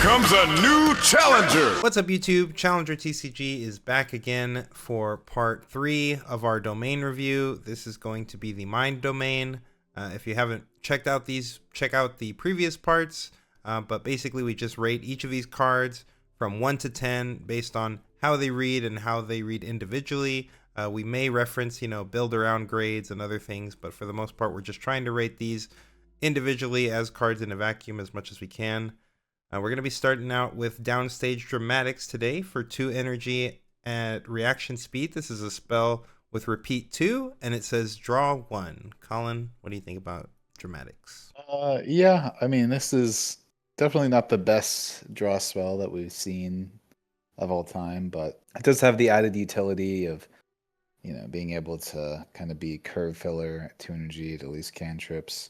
comes a new challenger. What's up, YouTube? ChallengerTCG is back again for part 3 of our domain review. This is going to be the mind domain. If you haven't checked out these, check out the previous parts. But basically, we just rate each of these cards from 1 to 10 based on how they read and how they read individually. We may reference, build around grades and other things, but for the most part, we're just trying to rate these individually as cards in a vacuum as much as we can. We're going to be starting out with Downstage Dramatics today for 2 energy at reaction speed. This is a spell with repeat 2, and it says draw 1. Collin, what do you think about Dramatics? Yeah, I mean, this is definitely not the best draw spell that we've seen of all time, but it does have the added utility of, being able to kind of be curve filler at 2 energy to at least cantrips.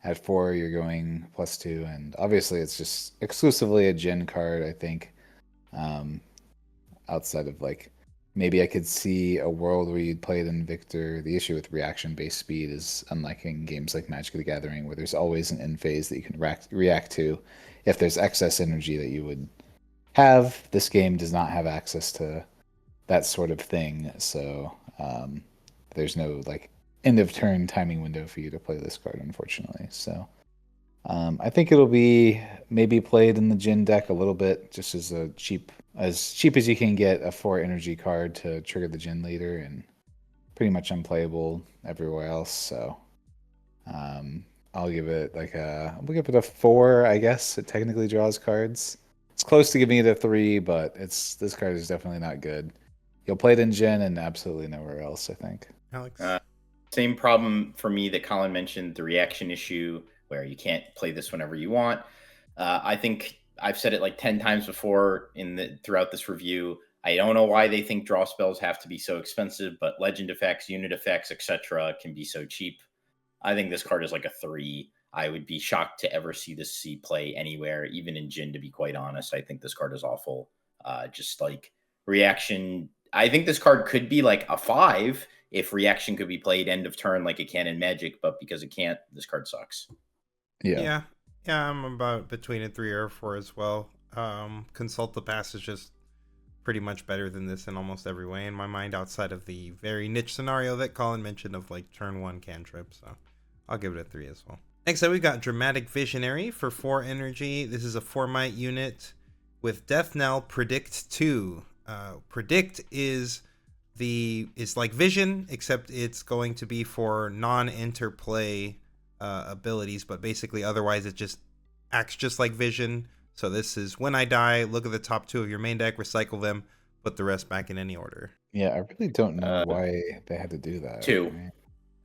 At 4, you're going +2, and obviously it's just exclusively a Djinn card, I think. Outside of, maybe I could see a world where you'd play it in Victor. The issue with reaction-based speed is, unlike in games like Magic the Gathering, where there's always an end phase that you can react to. If there's excess energy that you would have, this game does not have access to that sort of thing, so there's no, end of turn timing window for you to play this card, unfortunately. So I think it'll be maybe played in the Djinn deck a little bit, just as cheap as you can get a 4 energy card to trigger the Djinn leader, and pretty much unplayable everywhere else. So I'll give it we'll give it a 4, I guess. It technically draws cards. It's close to giving it a 3, but this card is definitely not good. You'll play it in Djinn and absolutely nowhere else, I think. Alex? Same problem for me that Collin mentioned, the reaction issue, where you can't play this whenever you want. I think I've said it 10 times before throughout this review. I don't know why they think draw spells have to be so expensive, but legend effects, unit effects, etc. can be so cheap. I think this card is a 3. I would be shocked to ever see this play anywhere, even in Djinn, to be quite honest. I think this card is awful. Just reaction. I think this card could be a 5 if reaction could be played end of turn like it can in Magic, but because it can't, this card sucks. Yeah, I'm about between a 3 or a 4 as well. Consult the Past is just pretty much better than this in almost every way in my mind, outside of the very niche scenario that Collin mentioned of turn 1 cantrip, so I'll give it a 3 as well. Next up, we got Dramatic Visionary for 4 energy. This is a 4 might unit with Death Knell Predict 2. Predict is like Vision, except it's going to be for non-interplay abilities, but basically otherwise it just acts just like Vision. So this is when I die, look at the top 2 of your main deck, recycle them, put the rest back in any order. Yeah, I really don't know why they had to do that. 2. Right?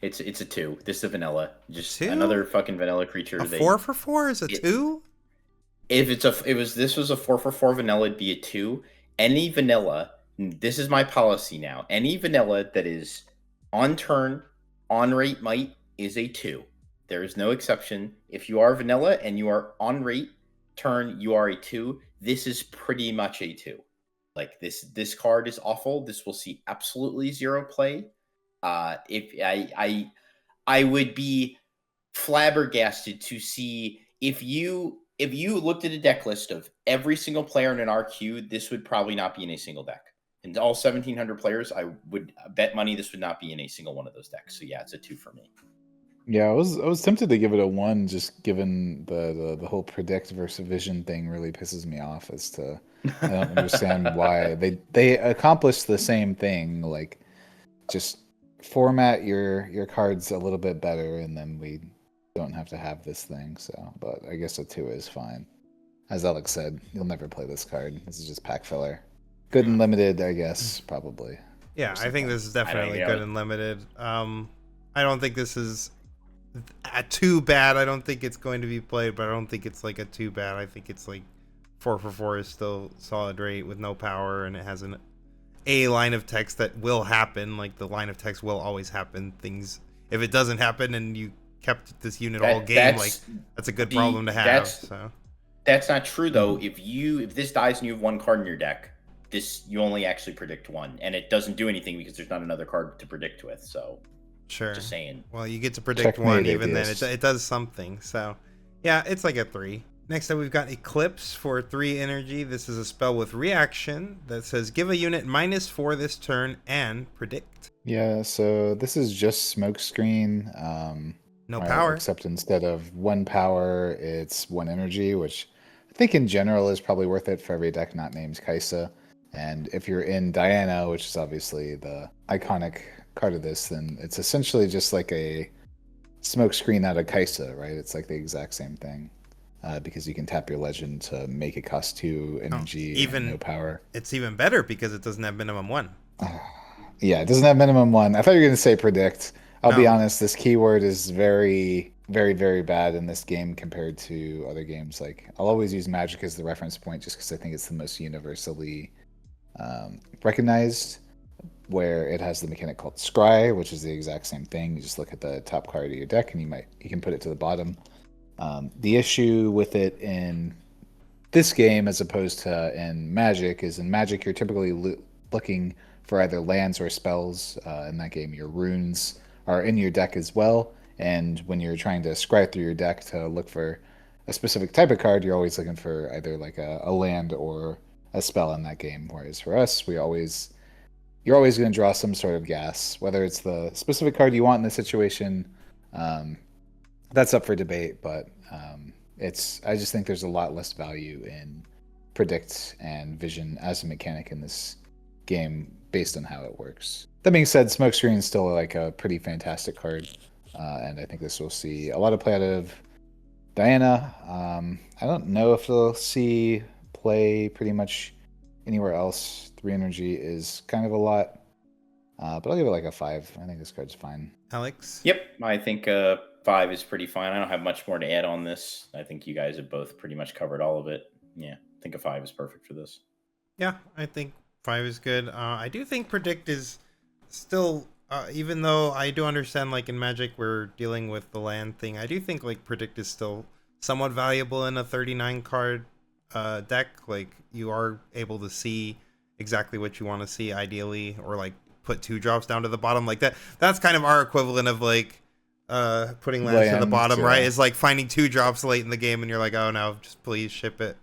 It's a 2. This is a vanilla. Just 2? Another fucking vanilla creature. A 4 for 4 is a 2? If this was a 4 for 4 vanilla, it'd be a 2. Any vanilla, this is my policy now. Any vanilla that is on turn, on rate might is a 2. There is no exception. If you are vanilla and you are on rate turn, you are a 2. This is pretty much a 2. This card is awful. This will see absolutely 0 play. If I would be flabbergasted to see if you looked at a deck list of every single player in an RQ, this would probably not be in a single deck. And all 1,700 players, I would bet money this would not be in a single one of those decks. So yeah, it's a 2 for me. Yeah, I was tempted to give it a 1, just given the whole predict versus vision thing really pisses me off. As to I don't understand why they accomplish the same thing, just format your cards a little bit better, and then we don't have to have this thing. So, but I guess a 2 is fine. As Alex said, you'll never play this card. This is just pack filler. Good and limited, I guess, probably. Yeah, I think this is definitely good and limited. I don't think this is too bad. I don't think it's going to be played, but I don't think it's a too bad. I think it's 4 for 4 is still solid rate with no power, and it has a line of text that will happen. The line of text will always happen. Things, if it doesn't happen and you kept this unit all game, that's a good problem to have. That's not true though. If this dies and you have 1 card in your deck, you only actually predict 1, and it doesn't do anything because there's not another card to predict with. So sure, just saying. Well, you get to predict 1 even then. It does something. So yeah, it's a 3. Next up, we've got Eclipse for 3 energy. This is a spell with reaction that says give a unit -4 this turn and predict. Yeah, so this is just smokescreen. No right, power. Except instead of 1 power, it's 1 energy, which I think in general is probably worth it for every deck not named Kaisa. And if you're in Diana, which is obviously the iconic card of this, then it's essentially just like a smokescreen out of Kaisa, right? It's like the exact same thing. Because you can tap your legend to make it cost 2 energy and no power. It's even better because it doesn't have minimum 1. Yeah, it doesn't have minimum 1. I thought you were going to say predict. I'll be honest, this keyword is very, very, very bad in this game compared to other games. Like, I'll always use Magic as the reference point just because I think it's the most universally recognized, where it has the mechanic called Scry, which is the exact same thing. You just look at the top card of your deck and you can put it to the bottom. The issue with it in this game, as opposed to in Magic, is in Magic you're typically looking for either lands or spells. In that game, your runes are in your deck as well. And when you're trying to scry through your deck to look for a specific type of card, you're always looking for either like a land or a spell in that game. Whereas for us, you're always going to draw some sort of gas, whether it's the specific card you want in the situation. That's up for debate, but I just think there's a lot less value in predict and vision as a mechanic in this game based on how it works. That being said, smokescreen is still like a pretty fantastic card, and I think this will see a lot of play out of Diana. I don't know if they'll see play pretty much anywhere else. 3 energy is kind of a lot, but I'll give it like a 5. I think this card's fine. Alex? Yep, I think 5 is pretty fine. I don't have much more to add on this. I think you guys have both pretty much covered all of it. Yeah, I think a 5 is perfect for this. Yeah, I think 5 is good. I do think predict is still, even though I do understand like in Magic we're dealing with the land thing, I do think like predict is still somewhat valuable in a 39 card deck. Like you are able to see exactly what you want to see ideally, or like put 2 drops down to the bottom like that. That's kind of our equivalent of like putting lands to the bottom, right? It's like finding 2 drops late in the game and you're like, oh no, just please ship it.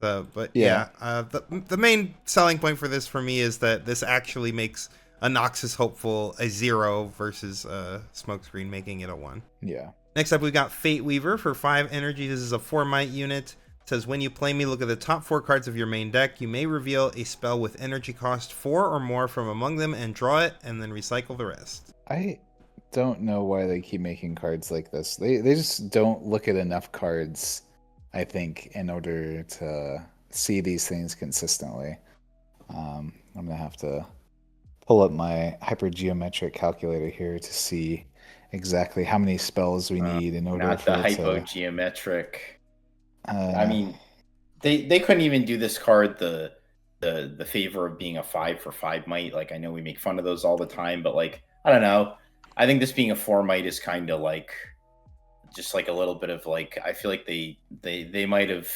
The main selling point for this for me is that this actually makes a Noxus Hopeful a 0 versus Smokescreen making it a 1. Yeah. Next up, we've got Fate Weaver for 5 energy. This is a 4 might unit. It says when you play me, look at the top 4 cards of your main deck. You may reveal a spell with energy cost 4 or more from among them and draw it, and then recycle the rest. I don't know why they keep making cards like this. They just don't look at enough cards, I think, in order to see these things consistently. I'm going to have to pull up my hypergeometric calculator here to see exactly how many spells we need in order not for the hypogeometric. I mean, they couldn't even do this card the favor of being a 5 for 5 might. Like, I know we make fun of those all the time, but like, I don't know. I think this being a 4 might is kind of like just like a little bit of like, I feel like they might have,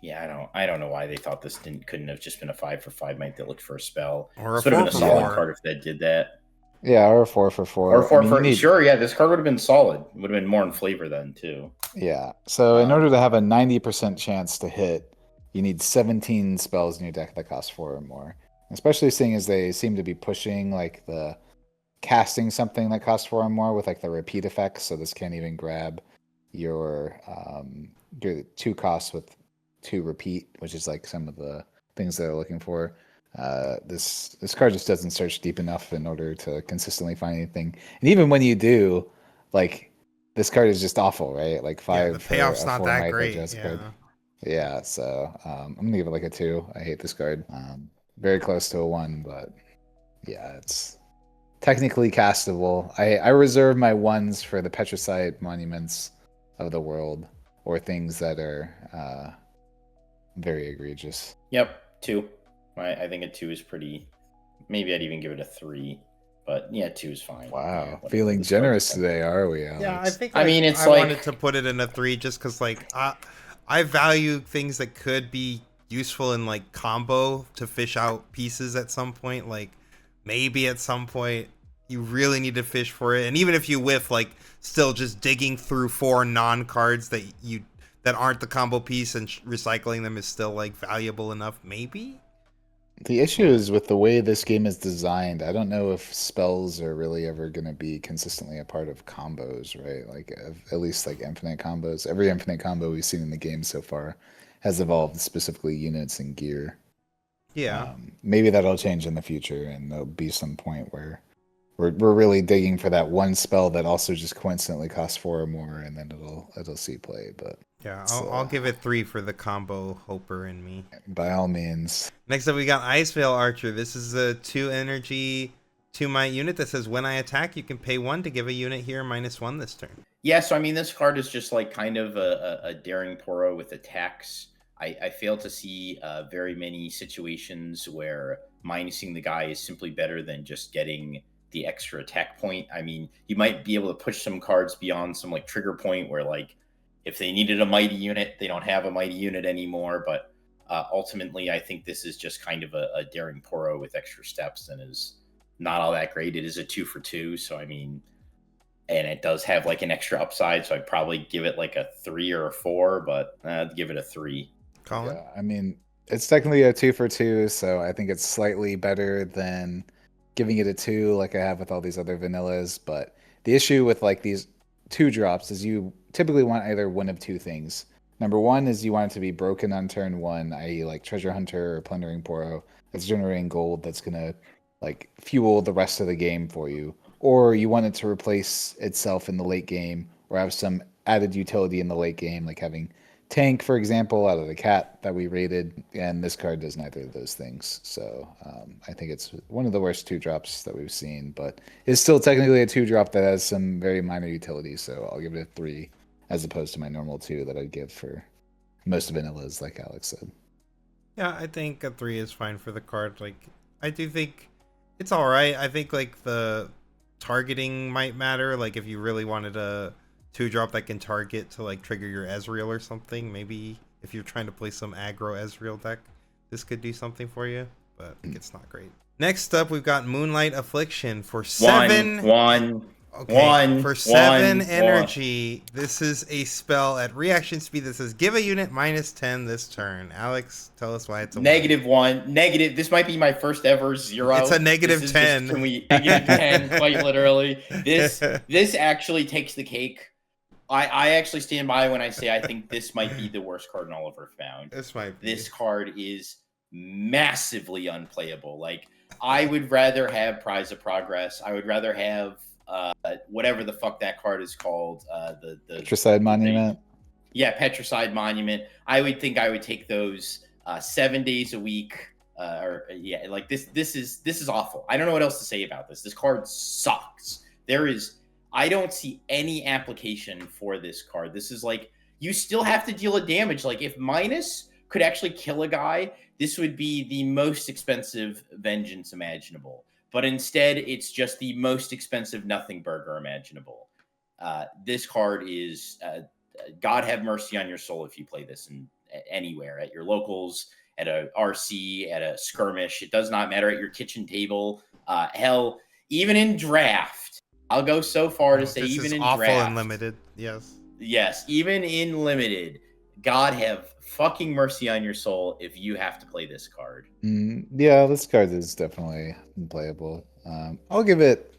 yeah, I don't know why they thought this couldn't have just been a 5 for 5 might that looked for a spell. Or a 4 4 a for solid 4 card if that did that. Yeah, or a 4 for 4. Or 4 for sure, yeah, this card would have been solid. It would have been more in flavor then too. Yeah. So in order to have a 90% chance to hit, you need 17 spells in your deck that cost 4 or more. Especially seeing as they seem to be pushing like the casting something that costs 4 or more with like the repeat effects. So this can't even grab your 2 costs with 2 repeat, which is like some of the things they're looking for. This card just doesn't search deep enough in order to consistently find anything. And even when you do, like, this card is just awful, right? Like 5. Yeah, the payoff's not that great. Yeah, so I'm gonna give it like a 2. I hate this card. Very close to a 1, but yeah, it's technically castable. I reserve my 1s for the Petricite monuments of the world, or things that are very egregious. Yep, 2. I think a 2 is pretty. Maybe I'd even give it a 3, but yeah, 2 is fine. Wow, yeah, feeling generous today, are we, Alex? Yeah, I think. I mean, it's I like, wanted to put it in a 3 just because, like, I value things that could be useful in like combo to fish out pieces at some point. Like, maybe at some point you really need to fish for it, and even if you whiff, like, still just digging through 4 non cards that that aren't the combo piece, and recycling them is still like valuable enough, maybe. The issue is with the way this game is designed. I don't know if spells are really ever going to be consistently a part of combos, right? Like at least like infinite combos. Every infinite combo we've seen in the game so far has evolved specifically units and gear. Yeah. Maybe that'll change in the future, and there'll be some point where we're really digging for that one spell that also just coincidentally costs 4 or more, and then it'll see play. But yeah, I'll give it 3 for the combo hoper in me. By all means. Next up, we got Iceveil Archer. This is a 2 energy, 2 might unit that says when I attack, you can pay 1 to give a unit here -1 this turn. Yeah, so I mean, this card is just like kind of a daring Poro with attacks. I fail to see very many situations where minusing the guy is simply better than just getting the extra attack point. I mean, you might be able to push some cards beyond some like trigger point where like if they needed a mighty unit, they don't have a mighty unit anymore. But ultimately, I think this is just kind of a daring Poro with extra steps and is not all that great. It is a 2 for 2, so I mean, and it does have like an extra upside, so I'd probably give it like a 3 or a 4, but I'd give it a 3. Collin? Yeah, I mean, it's technically a 2 for 2, so I think it's slightly better than giving it a 2 like I have with all these other vanillas. But the issue with like these 2 drops is you typically want either one of 2 things. Number 1 is you want it to be broken on turn 1, i.e. like Treasure Hunter or Plundering Poro that's generating gold that's gonna like fuel the rest of the game for you. Or you want it to replace itself in the late game or have some added utility in the late game, like having tank, for example, out of the cat that we rated, and this card does neither of those things. So I think it's one of the worst 2 drops that we've seen, but it's still technically a 2 drop that has some very minor utility. So I'll give it a 3 as opposed to my normal 2 that I'd give for most vanillas, like Alex said. Yeah, I think a 3 is fine for the card. Like, I do think it's all right. I think like the targeting might matter. Like if you really wanted a 2 drop that can target to like trigger your Ezreal or something, maybe if you're trying to play some aggro Ezreal deck, this could do something for you, but it's not great. Next up, we've got Moonlight Affliction for 7 energy. This is a spell at reaction speed that says give a unit -10 this turn. Alex, tell us why it's a -1. Negative. This might be my first ever 0. It's a -10. -10, quite literally. This actually takes the cake. I actually stand by when I say I think this might be the worst card in all of Riftbound. This card is massively unplayable. Like, I would rather have Prize of Progress. I would rather have whatever the fuck that card is called. The Petricide Monument. Yeah, Petricide Monument. I would think I would take those 7 days a week. Like this is awful. I don't know what else to say about this. This card sucks. I don't see any application for this card. This is like, you still have to deal a damage. Like, if minus could actually kill a guy, this would be the most expensive vengeance imaginable. But instead, it's just the most expensive nothing burger imaginable. This card is, God have mercy on your soul if you play this anywhere, at your locals, at a RC, at a skirmish. It does not matter, at your kitchen table. Hell, even in draft. I'll go so far to say even in draft. This is awful in limited, yes. Yes, even in limited. God have fucking mercy on your soul if you have to play this card. Yeah, this card is definitely unplayable. I'll give it...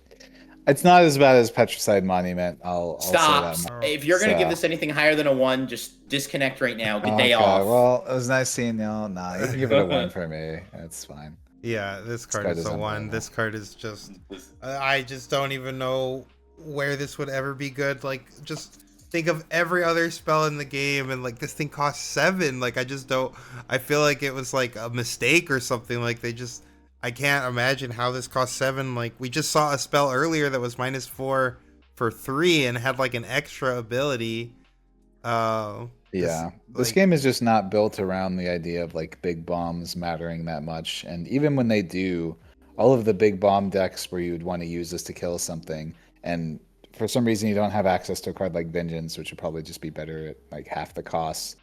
It's not as bad as Petricide Monument. I'll Stop. Say that. If you're going to give this anything higher than a 1, just disconnect right now. Good day off. Well, it was nice seeing y'all. Nah, you can give it a 1 for me. That's fine. Yeah, this card is a 1. This card is just... I just don't even know where this would ever be good. Like, just think of every other spell in the game, and like, this thing costs 7. Like, I just don't... I feel like it was like a mistake or something. Like, I can't imagine how this costs 7. Like, we just saw a spell earlier that was -4 for 3 and had like an extra ability. This game is just not built around the idea of like big bombs mattering that much. And even when they do, all of the big bomb decks where you would want to use this to kill something, and for some reason you don't have access to a card like Vengeance, which would probably just be better at like half the cost.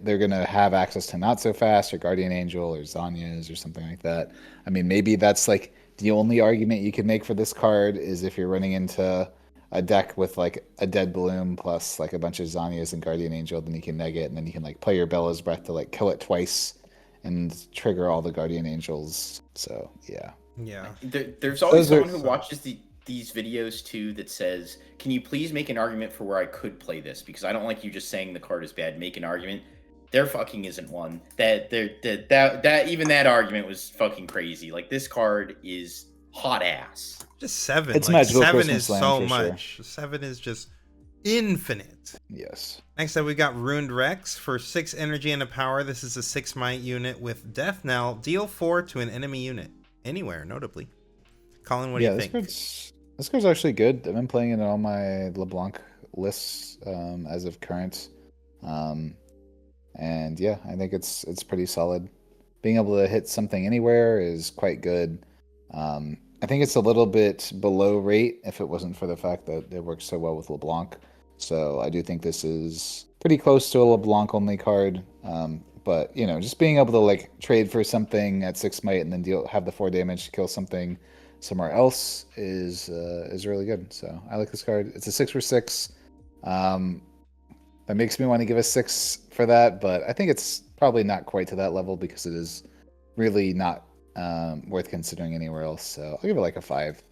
They're going to have access to Not So Fast or Guardian Angel or Zanya's or something like that. I mean, maybe that's like the only argument you can make for this card is if you're running into a deck with like a Dead Bloom plus like a bunch of Zanyas and Guardian Angel, then you can neg it, and then you can like play your Bella's Breath to like kill it twice and trigger all the Guardian Angels. So yeah. Yeah. There's always Those are- someone who watches these videos too that says, "Can you please make an argument for where I could play this? Because I don't like you just saying the card is bad. Make an argument." There fucking isn't one. That even that argument was fucking crazy. Like, this card is hot ass. Just 7. It's like, magical 7 Christmas is land so for sure. much. 7 is just infinite. Yes. Next up, we got Ruined Rex for 6 energy and a power. This is a 6 might unit with Death Knell. Deal 4 to an enemy unit. Anywhere, notably. Colin, what do you think? This card's actually good. I've been playing it on all my LeBlanc lists as of current. And yeah, I think it's pretty solid. Being able to hit something anywhere is quite good. I think it's a little bit below rate if it wasn't for the fact that it works so well with LeBlanc. So I do think this is pretty close to a LeBlanc only card. But you know, just being able to like trade for something at 6 might and then have the 4 damage to kill something somewhere else is really good. So I like this card. It's a 6 for 6. That makes me want to give a 6 for that, but I think it's probably not quite to that level because it is really not worth considering anywhere else. So I'll give it like a 5.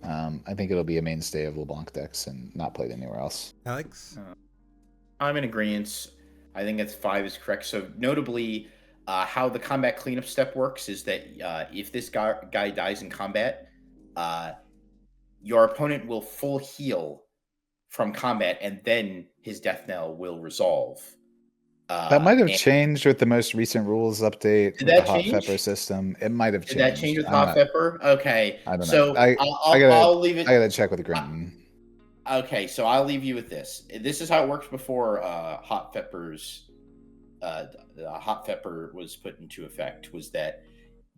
I think it'll be a mainstay of LeBlanc decks and not played anywhere else. Alex? I'm in agreement. I think that's 5 is correct. So notably, how the combat cleanup step works is that if this guy dies in combat, your opponent will full heal from combat, and then his death knell will resolve. That might have changed with the most recent rules update with the Hot Pepper system. It might have changed. Did that change with Hot Pepper? Okay. I don't know. So I'll leave it. I gotta check with Grinton. Okay, so I'll leave you with this. This is how it worked before Hot Pepper's Hot Pepper was put into effect. Was that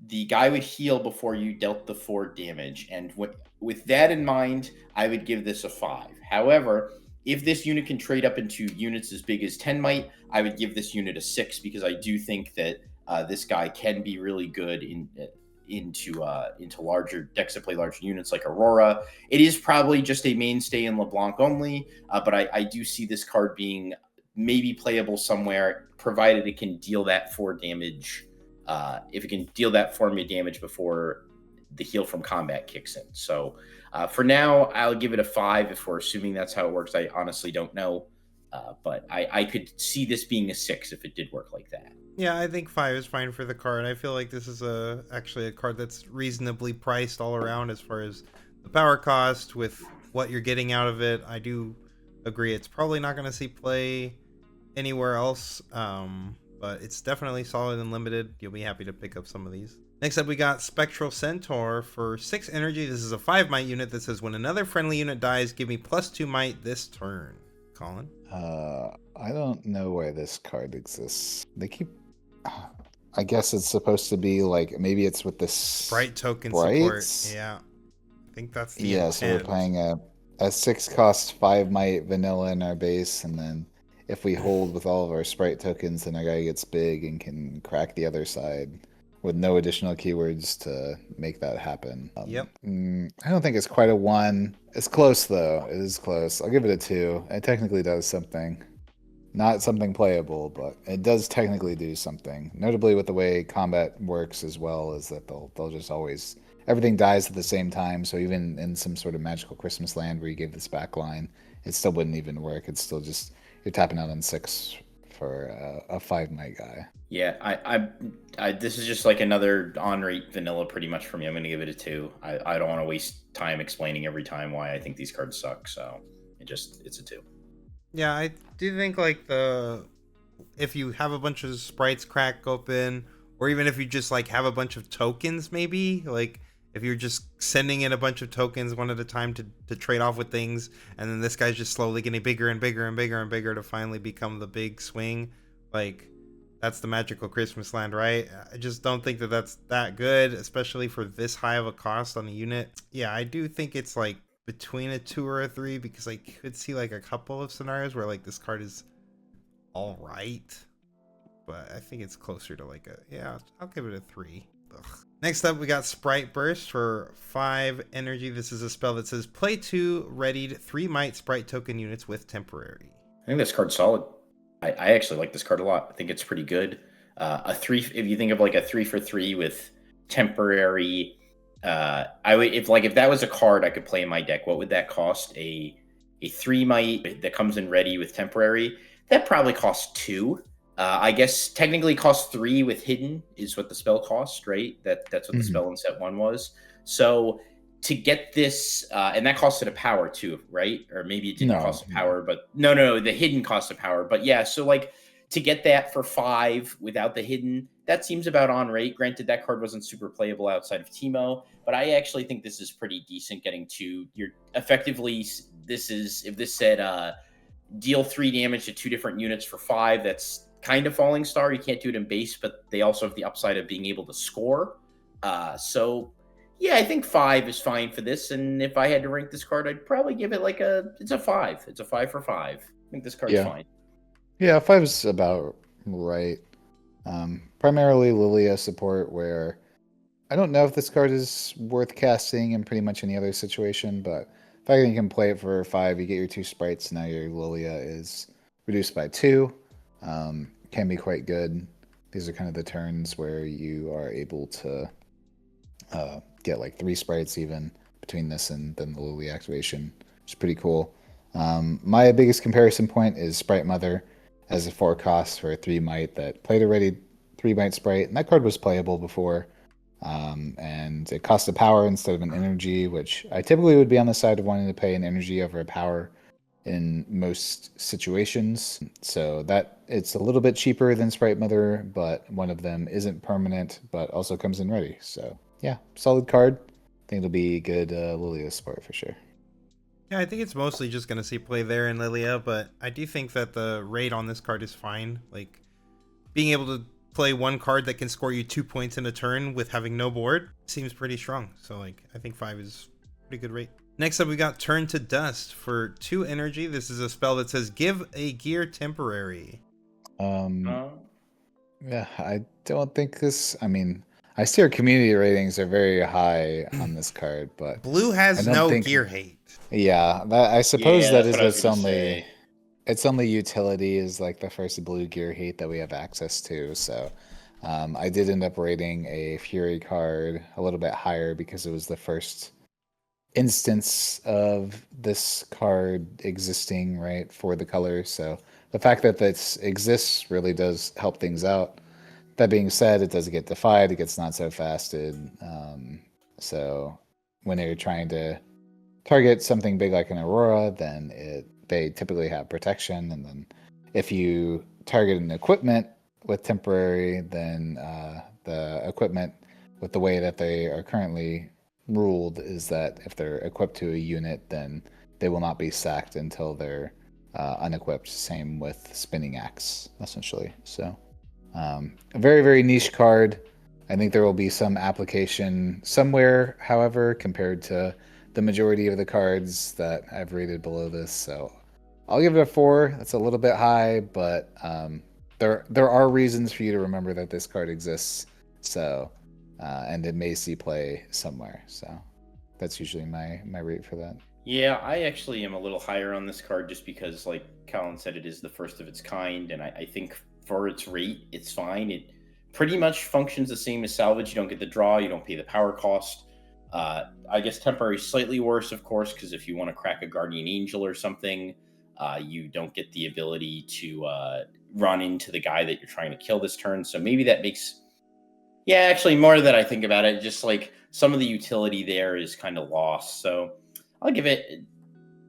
the guy would heal before you dealt the 4 damage, and with that in mind, I would give this a 5. However, if this unit can trade up into units as big as 10 might, I would give this unit a 6 because I do think that this guy can be really good into larger decks that play larger units like Aurora. It is probably just a mainstay in LeBlanc only, but I do see this card being maybe playable somewhere, provided it can deal that 4 damage. If it can deal that 4 damage before the heal from combat kicks in. So for now, I'll give it a 5 if we're assuming that's how it works. I honestly don't know. But I could see this being a 6 if it did work like that. Yeah, I think 5 is fine for the card. I feel like this is actually a card that's reasonably priced all around as far as the power cost with what you're getting out of it. I do agree it's probably not going to see play anywhere else, but it's definitely solid and limited. You'll be happy to pick up some of these. Next up, we got Spectral Centaur for 6 energy. This is a 5 might unit that says when another friendly unit dies, give me +2 might this turn. Colin? I don't know why this card exists. They keep... I guess it's supposed to be like, maybe it's with this Sprite token sprites? support. Yeah. I think that's the Yeah, intent. so we're playing a 6 cost 5 might vanilla in our base, and then if we hold with all of our Sprite tokens, then our guy gets big and can crack the other side with no additional keywords to make that happen. Yep. I don't think it's quite a 1. It's close, though. It is close. I'll give it a 2. It technically does something. Not something playable, but it does technically do something. Notably with the way combat works as well, is that they'll just always... Everything dies at the same time, so even in some sort of magical Christmas land where you gave this back line, it still wouldn't even work. It's still just... You're tapping out on 6 for a 5 might guy. Yeah, I this is just like another on-rate vanilla pretty much for me. I'm going to give it a 2. I don't want to waste time explaining every time why I think these cards suck, so it's a 2. Yeah, I do think like if you have a bunch of sprites crack open, or even if you just like have a bunch of tokens, maybe like if you're just sending in a bunch of tokens one at a time to trade off with things, and then this guy's just slowly getting bigger and bigger and bigger and bigger to finally become the big swing, like that's the magical Christmas land, right? I just don't think that that's that good, especially for this high of a cost on a unit. Yeah, I do think it's like between a 2 or a 3, because I could see like a couple of scenarios where like this card is all right, but I think it's closer to like I'll give it a 3. Ugh. Next up, we got Sprite Burst for 5 energy. This is a spell that says play 2 readied 3 might Sprite token units with temporary. I think this card's solid. I actually like this card a lot. I think it's pretty good. A 3, if you think of like a 3 for 3 with temporary, if that was a card I could play in my deck, what would that cost? A 3 might that comes in ready with temporary. That probably costs 2. I guess technically costs 3 with hidden is what the spell cost, right? That's what the spell in set 1 was. So to get this, and that costed a power too, right? Or maybe it didn't cost a power, but no, the hidden cost a power. But yeah, so like to get that for 5 without the hidden, that seems about on rate. Granted, that card wasn't super playable outside of Teemo, but I actually think this is pretty decent. Getting to you're effectively this is if this said deal 3 damage to 2 different units for 5, that's kind of Falling Star. You can't do it in base, but they also have the upside of being able to score. So yeah, I think 5 is fine for this. And if I had to rank this card, I'd probably give it it's a 5. It's a 5 for 5. I think this card's fine. Yeah, 5 is about right. Primarily Lillia support, where I don't know if this card is worth casting in pretty much any other situation, but if I can play it for 5, you get your 2 sprites, now your Lillia is reduced by 2. Can be quite good. These are kind of the turns where you are able to get like 3 sprites even between this and then the Lillia activation, which is pretty cool. My biggest comparison point is Sprite Mother as a 4 cost for a 3 might that played already 3 might sprite, and that card was playable before. And it cost a power instead of an energy, which I typically would be on the side of wanting to pay an energy over a power in most situations. So that it's a little bit cheaper than Sprite Mother, but one of them isn't permanent, but also comes in ready. So yeah, solid card. I think it'll be good Lillia support for sure. Yeah, I think it's mostly just going to see play there in Lillia, but I do think that the rate on this card is fine. Like, being able to play one card that can score you 2 points in a turn with having no board seems pretty strong. So, like, I think 5 is a pretty good rate. Next up, we got Turn to Dust for 2 energy. This is a spell that says give a gear temporary. Yeah, I don't think this... I mean, I see our community ratings are very high on this card, but... Blue has no gear hate. Yeah, I suppose that is what's only... Its only utility is like the first blue gear hate that we have access to. So I did end up rating a Fury card a little bit higher because it was the first instance of this card existing, right, for the color. So the fact that this exists really does help things out. That being said, it does get defied. It gets not so fasted. So when you're trying to target something big like an Aurora, then they typically have protection, and then if you target an equipment with temporary, then the equipment, with the way that they are currently ruled, is that if they're equipped to a unit, then they will not be sacked until they're unequipped. Same with Spinning Axe, essentially. So a very, very niche card. I think there will be some application somewhere, however, compared to the majority of the cards that I've rated below this. So I'll give it a 4. That's a little bit high, but there are reasons for you to remember that this card exists. So and it may see play somewhere. So that's usually my rate for that. Yeah, I actually am a little higher on this card just because, like Collin said, it is the first of its kind, and I think for its rate, it's fine. It pretty much functions the same as Salvage. You don't get the draw, you don't pay the power cost. I guess temporary is slightly worse, of course, because if you want to crack a Guardian Angel or something, you don't get the ability to run into the guy that you're trying to kill this turn. So maybe that makes... Yeah, actually, more that I think about it, just like some of the utility there is kind of lost. So I'll give it...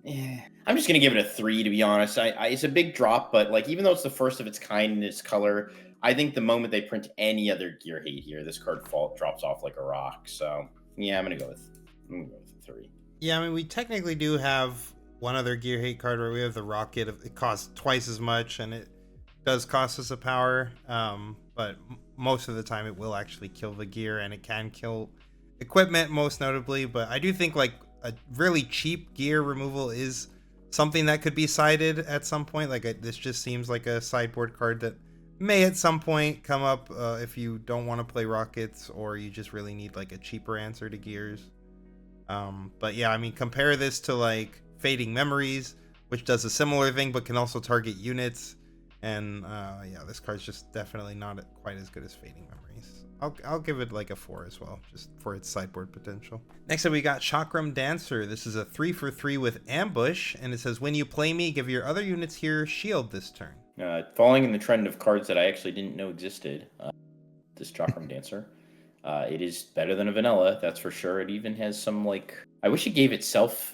I'm just going to give it a 3, to be honest. It's a big drop, but like even though it's the first of its kind in its color, I think the moment they print any other gear hate here, this card drops off like a rock. So yeah, I'm gonna go with a 3. Yeah, I mean, we technically do have one other gear hate card where we have the Rocket. It costs twice as much, and it does cost us a power. But most of the time, it will actually kill the gear, and it can kill equipment, most notably. But I do think like a really cheap gear removal is something that could be sided at some point. Like this just seems like a sideboard card that may at some point come up if you don't want to play rockets or you just really need like a cheaper answer to gears. But yeah, I mean, compare this to like Fading Memories, which does a similar thing but can also target units. And yeah, this card's just definitely not quite as good as Fading Memories. I'll give it like a 4 as well, just for its sideboard potential. Next up, we got Chakram Dancer. This is a 3/3 with Ambush, and it says when you play me, give your other units here shield this turn. Following in the trend of cards that I actually didn't know existed, this Chakram Dancer, it is better than a vanilla, that's for sure. It even has some like, I wish it gave itself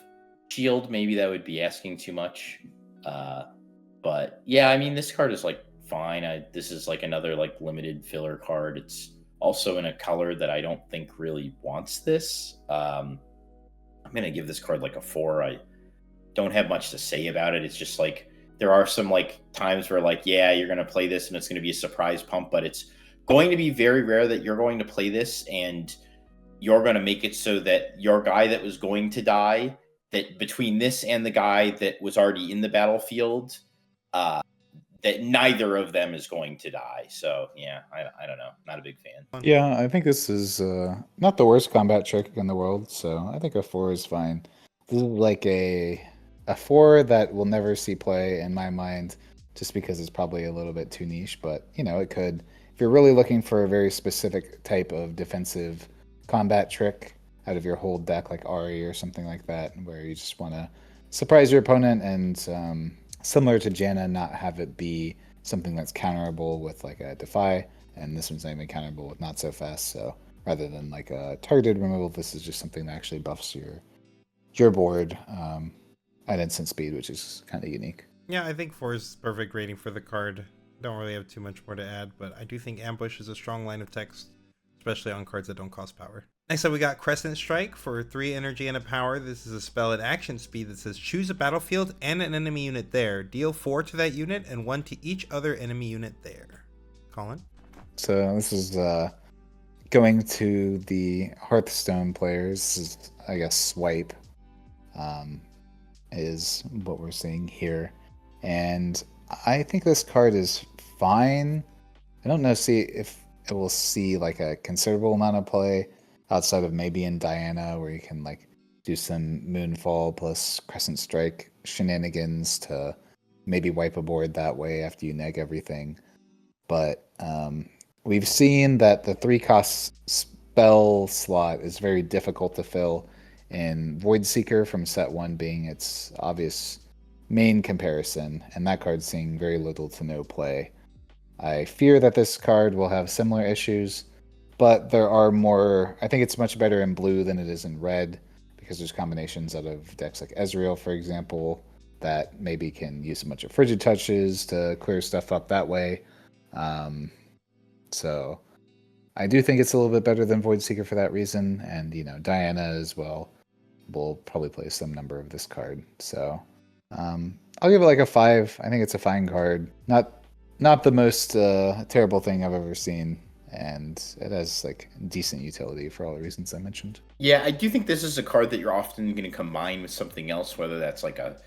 shield. Maybe that would be asking too much. But yeah, I mean, this card is like fine. This is like another like limited filler card. It's also in a color that I don't think really wants this. I'm gonna give this card like a 4. I don't have much to say about it. It's just like there are some like times where like, yeah, you're gonna play this and it's gonna be a surprise pump, but it's going to be very rare that you're going to play this and you're going to make it so that your guy that was going to die, that between this and the guy that was already in the battlefield, that neither of them is going to die. So yeah, I don't know. Not a big fan. Yeah, I think this is not the worst combat trick in the world, so I think a 4 is fine. This is like a 4 that will never see play in my mind, just because it's probably a little bit too niche, but you know, it could, if you're really looking for a very specific type of defensive combat trick out of your whole deck, like Ari or something like that, where you just want to surprise your opponent and similar to Janna, not have it be something that's counterable with like a Defy, and this one's not even counterable with Not So Fast. So rather than like a targeted removal, this is just something that actually buffs your board at instant speed, which is kind of unique. Yeah, I think 4 is perfect rating for the card. Don't really have too much more to add, but I do think Ambush is a strong line of text, especially on cards that don't cost power. Next up, we got Crescent Strike for 3 energy and a power. This is a spell at action speed that says choose a battlefield and an enemy unit there. Deal 4 to that unit and 1 to each other enemy unit there. Collin? So this is going to the Hearthstone players. This is, I guess, Swipe is what we're seeing here. And I think this card is fine. I don't know if it will see like a considerable amount of play outside of maybe in Diana, where you can like do some Moonfall plus Crescent Strike shenanigans to maybe wipe a board that way after you neg everything. But we've seen that the 3-cost spell slot is very difficult to fill, and Void Seeker from set 1 being its obvious main comparison, and that card seeing very little to no play. I fear that this card will have similar issues, but there are more. I think it's much better in blue than it is in red, because there's combinations out of decks like Ezreal, for example, that maybe can use a bunch of Frigid touches to clear stuff up that way. So I do think it's a little bit better than Void Seeker for that reason, and you know, Diana as well will probably play some number of this card. So I'll give it like a 5. I think it's a fine card. Not the most terrible thing I've ever seen, and it has like decent utility for all the reasons I mentioned. Yeah, I do think this is a card that you're often going to combine with something else, whether that's like a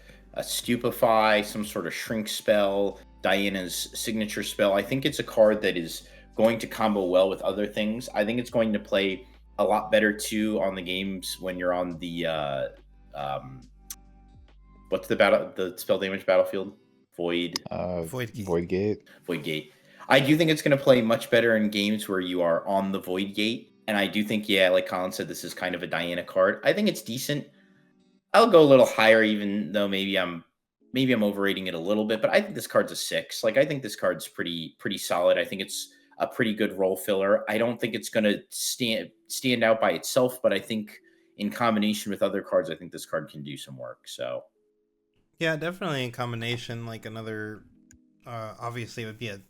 Stupefy, some sort of shrink spell, Diana's signature spell. I think it's a card that is going to combo well with other things. I think it's going to play a lot better too on the games when you're on the what's the spell damage battlefield? Void Gate. Void Gate. I do think it's going to play much better in games where you are on the Void Gate. And I do think, yeah, like Collin said, this is kind of a Diana card. I think it's decent. I'll go a little higher, even though maybe I'm overrating it a little bit. But I think this card's a 6. Like, I think this card's pretty solid. I think it's a pretty good role filler. I don't think it's going to stand out by itself, but I think in combination with other cards, I think this card can do some work. So, yeah, definitely in combination. Like another, obviously it would be a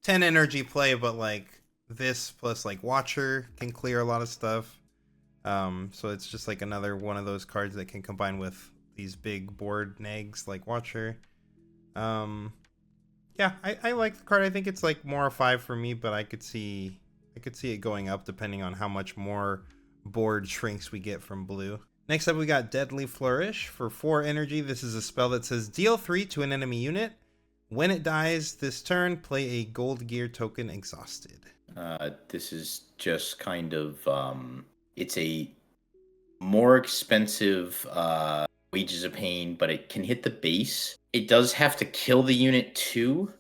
10 energy play, but like this plus like Watcher can clear a lot of stuff. So it's just like another one of those cards that can combine with these big board negs like Watcher. Yeah, I like the card. I think it's like more a 5 for me, but I could see it going up depending on how much more board shrinks we get from blue. Next up, we got Deadly Flourish for 4 energy. This is a spell that says deal 3 to an enemy unit. When it dies this turn, play a gold gear token exhausted. This is just kind of it's a more expensive Wages of Pain, but it can hit the base. It does have to kill the unit too.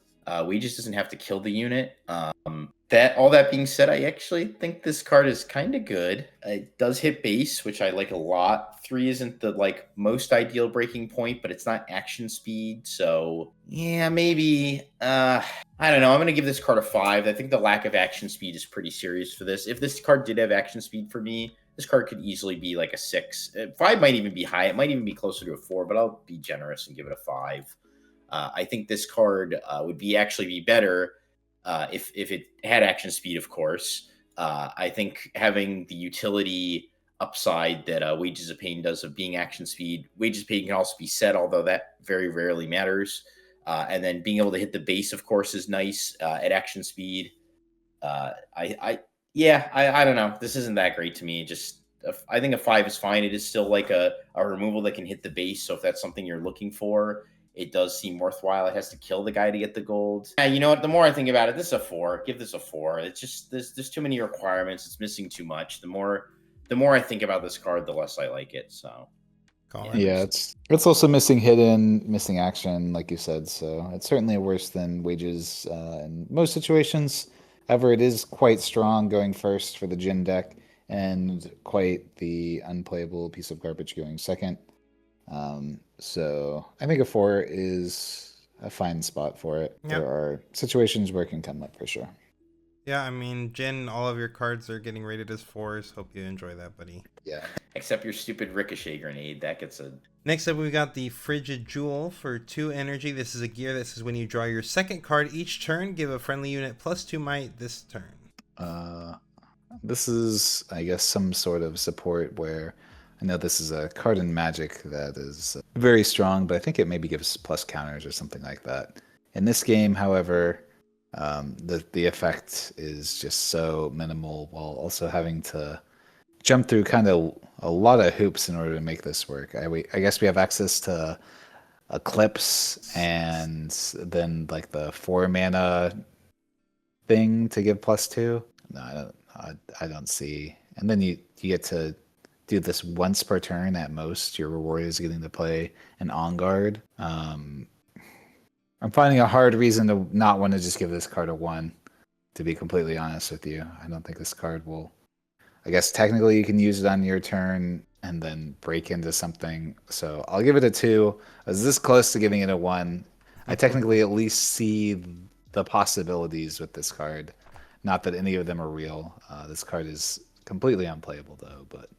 Wages doesn't have to kill the unit. All that being said, I actually think this card is kind of good. It does hit base, which I like a lot. 3 isn't the most ideal breaking point, but it's not action speed, so yeah, maybe. I don't know. I'm gonna give this card a 5. I think the lack of action speed is pretty serious for this. If this card did have action speed for me, this card could easily be like a 6. 5 might even be high. It might even be closer to a 4, but I'll be generous and give it a 5. I think this card would actually be better if it had action speed, of course. I think having the utility upside that Wages of Pain does of being action speed. Wages of Pain can also be set, although that very rarely matters. And then being able to hit the base, of course, is nice at action speed. I don't know. This isn't that great to me. I think a 5 is fine. It is still like a removal that can hit the base. So if that's something you're looking for, it does seem worthwhile. It has to kill the guy to get the gold. Yeah, you know what? The more I think about it, this is a 4. Give this a 4. It's just there's too many requirements. It's missing too much. The more I think about this card, the less I like it. So, yeah, it's also missing hidden, missing action, like you said. So it's certainly worse than Wages in most situations. However, it is quite strong going first for the Jin deck, and quite the unplayable piece of garbage going second. So I think a 4 is a fine spot for it. Yep. There are situations where it can come up for sure. Yeah, I mean, Jin, all of your cards are getting rated as 4s. Hope you enjoy that, buddy. Yeah. Except your stupid Ricochet Grenade. That gets a... Next up, we've got the Frigid Jewel for 2 energy. This is a gear that says when you draw your second card each turn, give a friendly unit +2 might this turn. This is, I guess, some sort of support where... I know this is a card in Magic that is very strong, but I think it maybe gives plus counters or something like that. In this game, however, the effect is just so minimal, while also having to jump through kind of a lot of hoops in order to make this work. I guess we have access to Eclipse and then like the 4 mana thing to give +2. No, I don't see. And then you get to do this once per turn at most. Your reward is getting to play an on guard. I'm finding a hard reason to not want to just give this card a 1, to be completely honest with you. I don't think this card will... I guess technically you can use it on your turn and then break into something. So I'll give it a 2. I was this close to giving it a 1. I technically at least see the possibilities with this card. Not that any of them are real. This card is completely unplayable though, but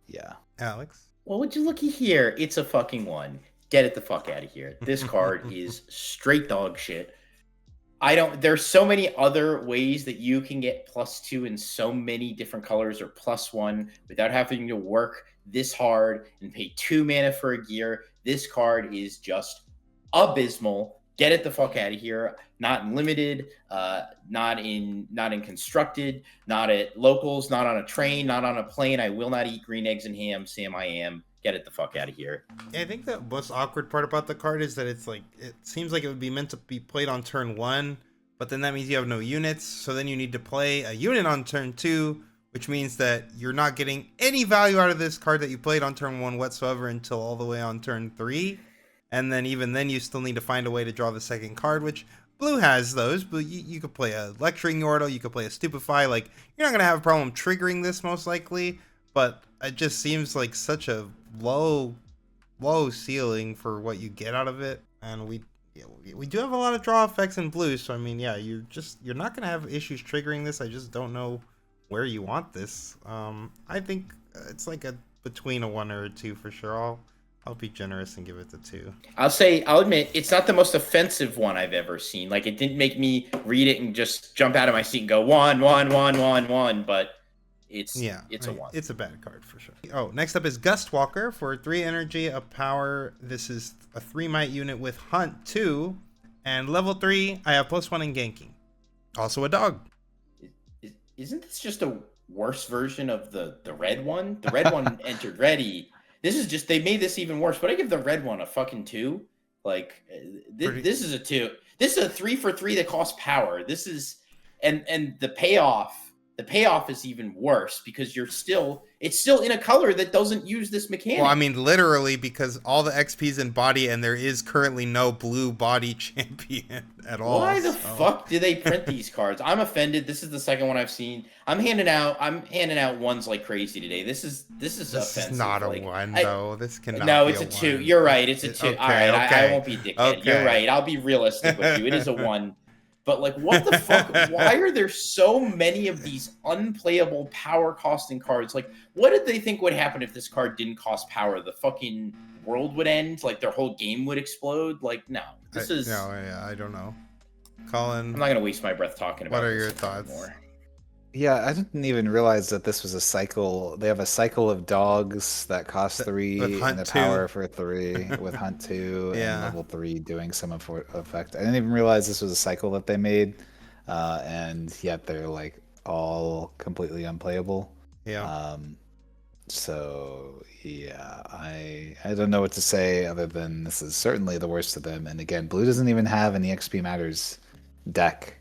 yeah. Alex? Well, would you looky here? It's a fucking 1. Get it the fuck out of here. This card is straight dog shit. There's so many other ways that you can get +2 in so many different colors or +1 without having to work this hard and pay 2 mana for a gear. This card is just abysmal. Get it the fuck out of here. Not in limited, not in constructed, not at locals, not on a train, not on a plane. I will not eat green eggs and ham. Sam, I am. Get it the fuck out of here. I think the most awkward part about the card is that it seems like it would be meant to be played on turn 1, but then that means you have no units. So then you need to play a unit on turn 2, which means that you're not getting any value out of this card that you played on turn 1 whatsoever until all the way on turn 3. And then even then you still need to find a way to draw the second card, which blue has those, but you could play a Lecturing Yordle, you could play a Stupefy. Like, you're not going to have a problem triggering this most likely, but it just seems like such a low ceiling for what you get out of it. And we do have a lot of draw effects in blue, so I mean, yeah, you're not going to have issues triggering this. I just don't know where you want this. I think it's like between a 1 or a 2 for sure. I'll be generous and give it the 2. I'll admit, it's not the most offensive one I've ever seen. Like, it didn't make me read it and just jump out of my seat and go 1, 1, 1, 1, 1, but it's a 1. It's a bad card for sure. Oh, next up is Gust Walker for 3 energy, a power. This is a 3 might unit with Hunt 2, and level 3, I have +1 in ganking. Also a dog. Isn't this just a worse version of the red one? The red one entered ready. This is just, they made this even worse, but I give the red one a fucking 2. Like this is a 2. This is a 3 for 3 that costs power. This is and the payoff. The payoff is even worse because it's still in a color that doesn't use this mechanic. Well, I mean, literally, because all the XP's in body, and there is currently no blue body champion at all. Why the fuck do they print these cards? I'm offended. This is the second one I've seen. I'm handing out ones like crazy today. This is offensive. This is not a like, 1 though. This cannot. No, be it's a 1. 2. You're right. It's a 2. Okay, All right, okay. I won't be a dickhead. Okay. You're right. I'll be realistic with you. It is a 1. But like, what the fuck? Why are there so many of these unplayable power costing cards? Like, what did they think would happen if this card didn't cost power? The fucking world would end. Like, their whole game would explode. Like, no, I don't know. Colin, I'm not gonna waste my breath talking about. what are this your thoughts? anymore. Yeah, I didn't even realize that this was a cycle. They have a cycle of dogs that cost 3 with Hunt and the 2. power for 3 with Hunt 2 Yeah. and level 3 doing some effect. I didn't even realize this was a cycle that they made, and yet they're like all completely unplayable. Yeah. So yeah, I don't know what to say other than this is certainly the worst of them. And again, blue doesn't even have an EXP Matters deck.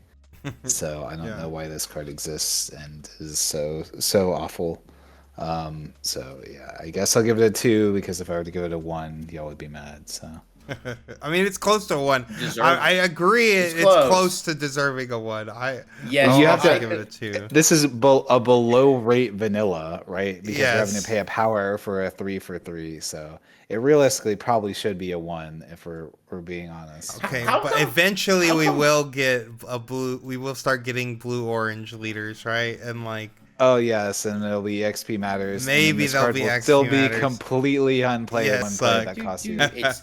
So I don't know why this card exists and is so awful. So yeah, I guess I'll give it a 2 because if I were to give it a 1, y'all would be mad. So I mean, it's close to a 1. I agree. It's close to deserving a 1. Yeah, you have to give it a 2. This is a below rate vanilla, right? Because you're having to pay a power for a 3 for 3. So it realistically probably should be a 1 if we're being honest. Okay, but eventually we will get a blue. We will start getting blue-orange leaders, right? And like. Oh yes, and it'll be XP Matters. Maybe there'll be XP still Matters. be completely unplayable when played that costs you.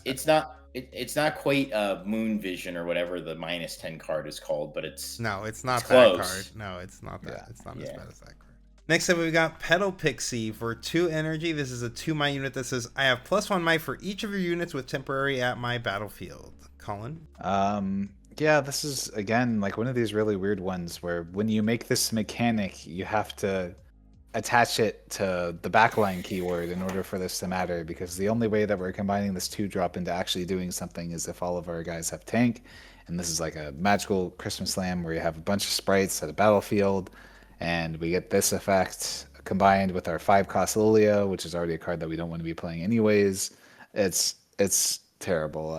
It's not quite Moon Vision or whatever the -10 card is called, but it's not that close. card. No, it's not that. Yeah. It's not as bad as that card. Next up, we've got Petal Pixie for 2 energy. This is a 2 might unit that says, I have +1 might for each of your units with temporary at my battlefield. Colin? Yeah, this is, again, like one of these really weird ones where when you make this mechanic, you have to attach it to the backline keyword in order for this to matter, because the only way that we're combining this 2-drop into actually doing something is if all of our guys have tank, and this is like a magical Christmas Slam where you have a bunch of sprites at a battlefield, and we get this effect combined with our 5-cost Lillia, which is already a card that we don't want to be playing anyways. It's terrible.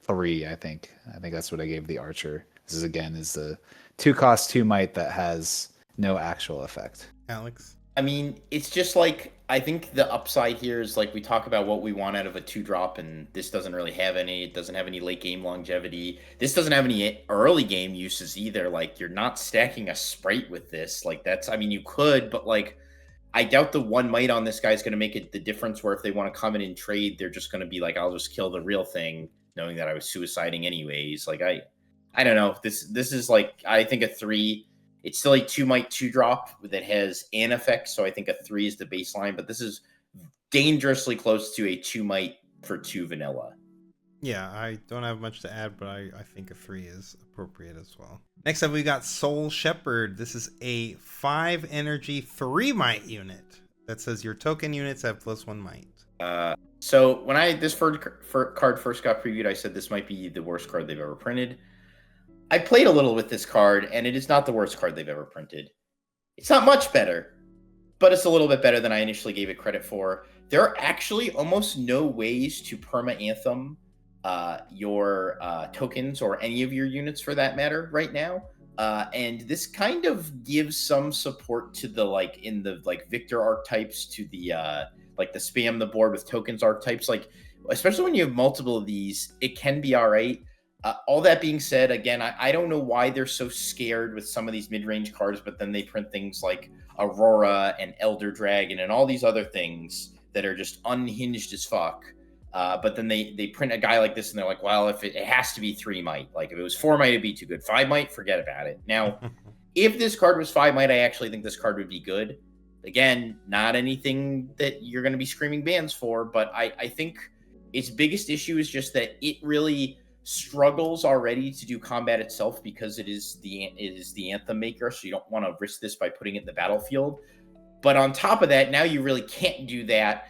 3, I think that's what I gave the Archer. This is the 2-cost 2 might that has no actual effect. Alex? I mean, it's just like, I think the upside here is like we talk about what we want out of a 2-drop, and this doesn't really have any. It doesn't have any late game longevity. This doesn't have any early game uses either. Like, you're not stacking a Sprite with this. Like, you could, but like, I doubt the 1 might on this guy is going to make it the difference where if they want to come in and trade, they're just going to be like, I'll just kill the real thing, knowing that I was suiciding anyways. Like, I don't know. This is like, I think a 3. It's still a 2 might 2-drop that has an effect, so I think a 3 is the baseline, but this is dangerously close to a 2 might for 2 vanilla. Yeah, I don't have much to add, but I think a 3 is appropriate as well. Next up, we got Soul Shepherd. This is a 5 energy 3 might unit that says your token units have +1 might. So when this card first got previewed, I said this might be the worst card they've ever printed. I played a little with this card, and it is not the worst card they've ever printed. It's not much better, but it's a little bit better than I initially gave it credit for. There are actually almost no ways to perma-anthem your tokens or any of your units for that matter right now. And this kind of gives some support to the Victor archetypes, to the the spam the board with tokens archetypes. Like, especially when you have multiple of these, it can be all right. All that being said, again, I don't know why they're so scared with some of these mid-range cards, but then they print things like Aurora and Elder Dragon and all these other things that are just unhinged as fuck. But then they print a guy like this and they're like, well, if it has to be 3 might. Like, if it was 4 might, it'd be too good. 5 might, forget about it. Now, if this card was 5 might, I actually think this card would be good. Again, not anything that you're going to be screaming bans for, but I think its biggest issue is just that it really struggles already to do combat itself because it is the anthem maker, so you don't want to risk this by putting it in the battlefield. But on top of that, now you really can't do that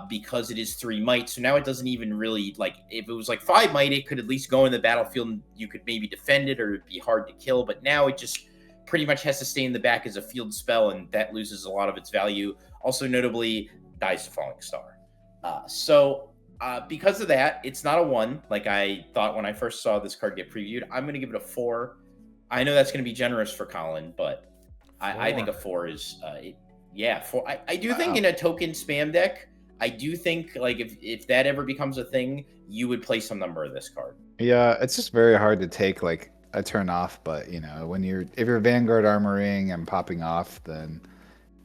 because it is 3 might. So now it doesn't even really, like, if it was like 5 might, it could at least go in the battlefield and you could maybe defend it or it'd be hard to kill. But now it just pretty much has to stay in the back as a field spell, and that loses a lot of its value. Also, notably, dies to Falling Star. Because of that, it's not a 1 like I thought when I first saw this card get previewed. I'm going to give it a 4. I know that's going to be generous for Collin, but I think a 4 is, 4. I do think in a token spam deck, I do think, like, if that ever becomes a thing, you would play some number of this card. Yeah, it's just very hard to take, like, a turn off, but, you know, if you're Vanguard armoring and popping off, then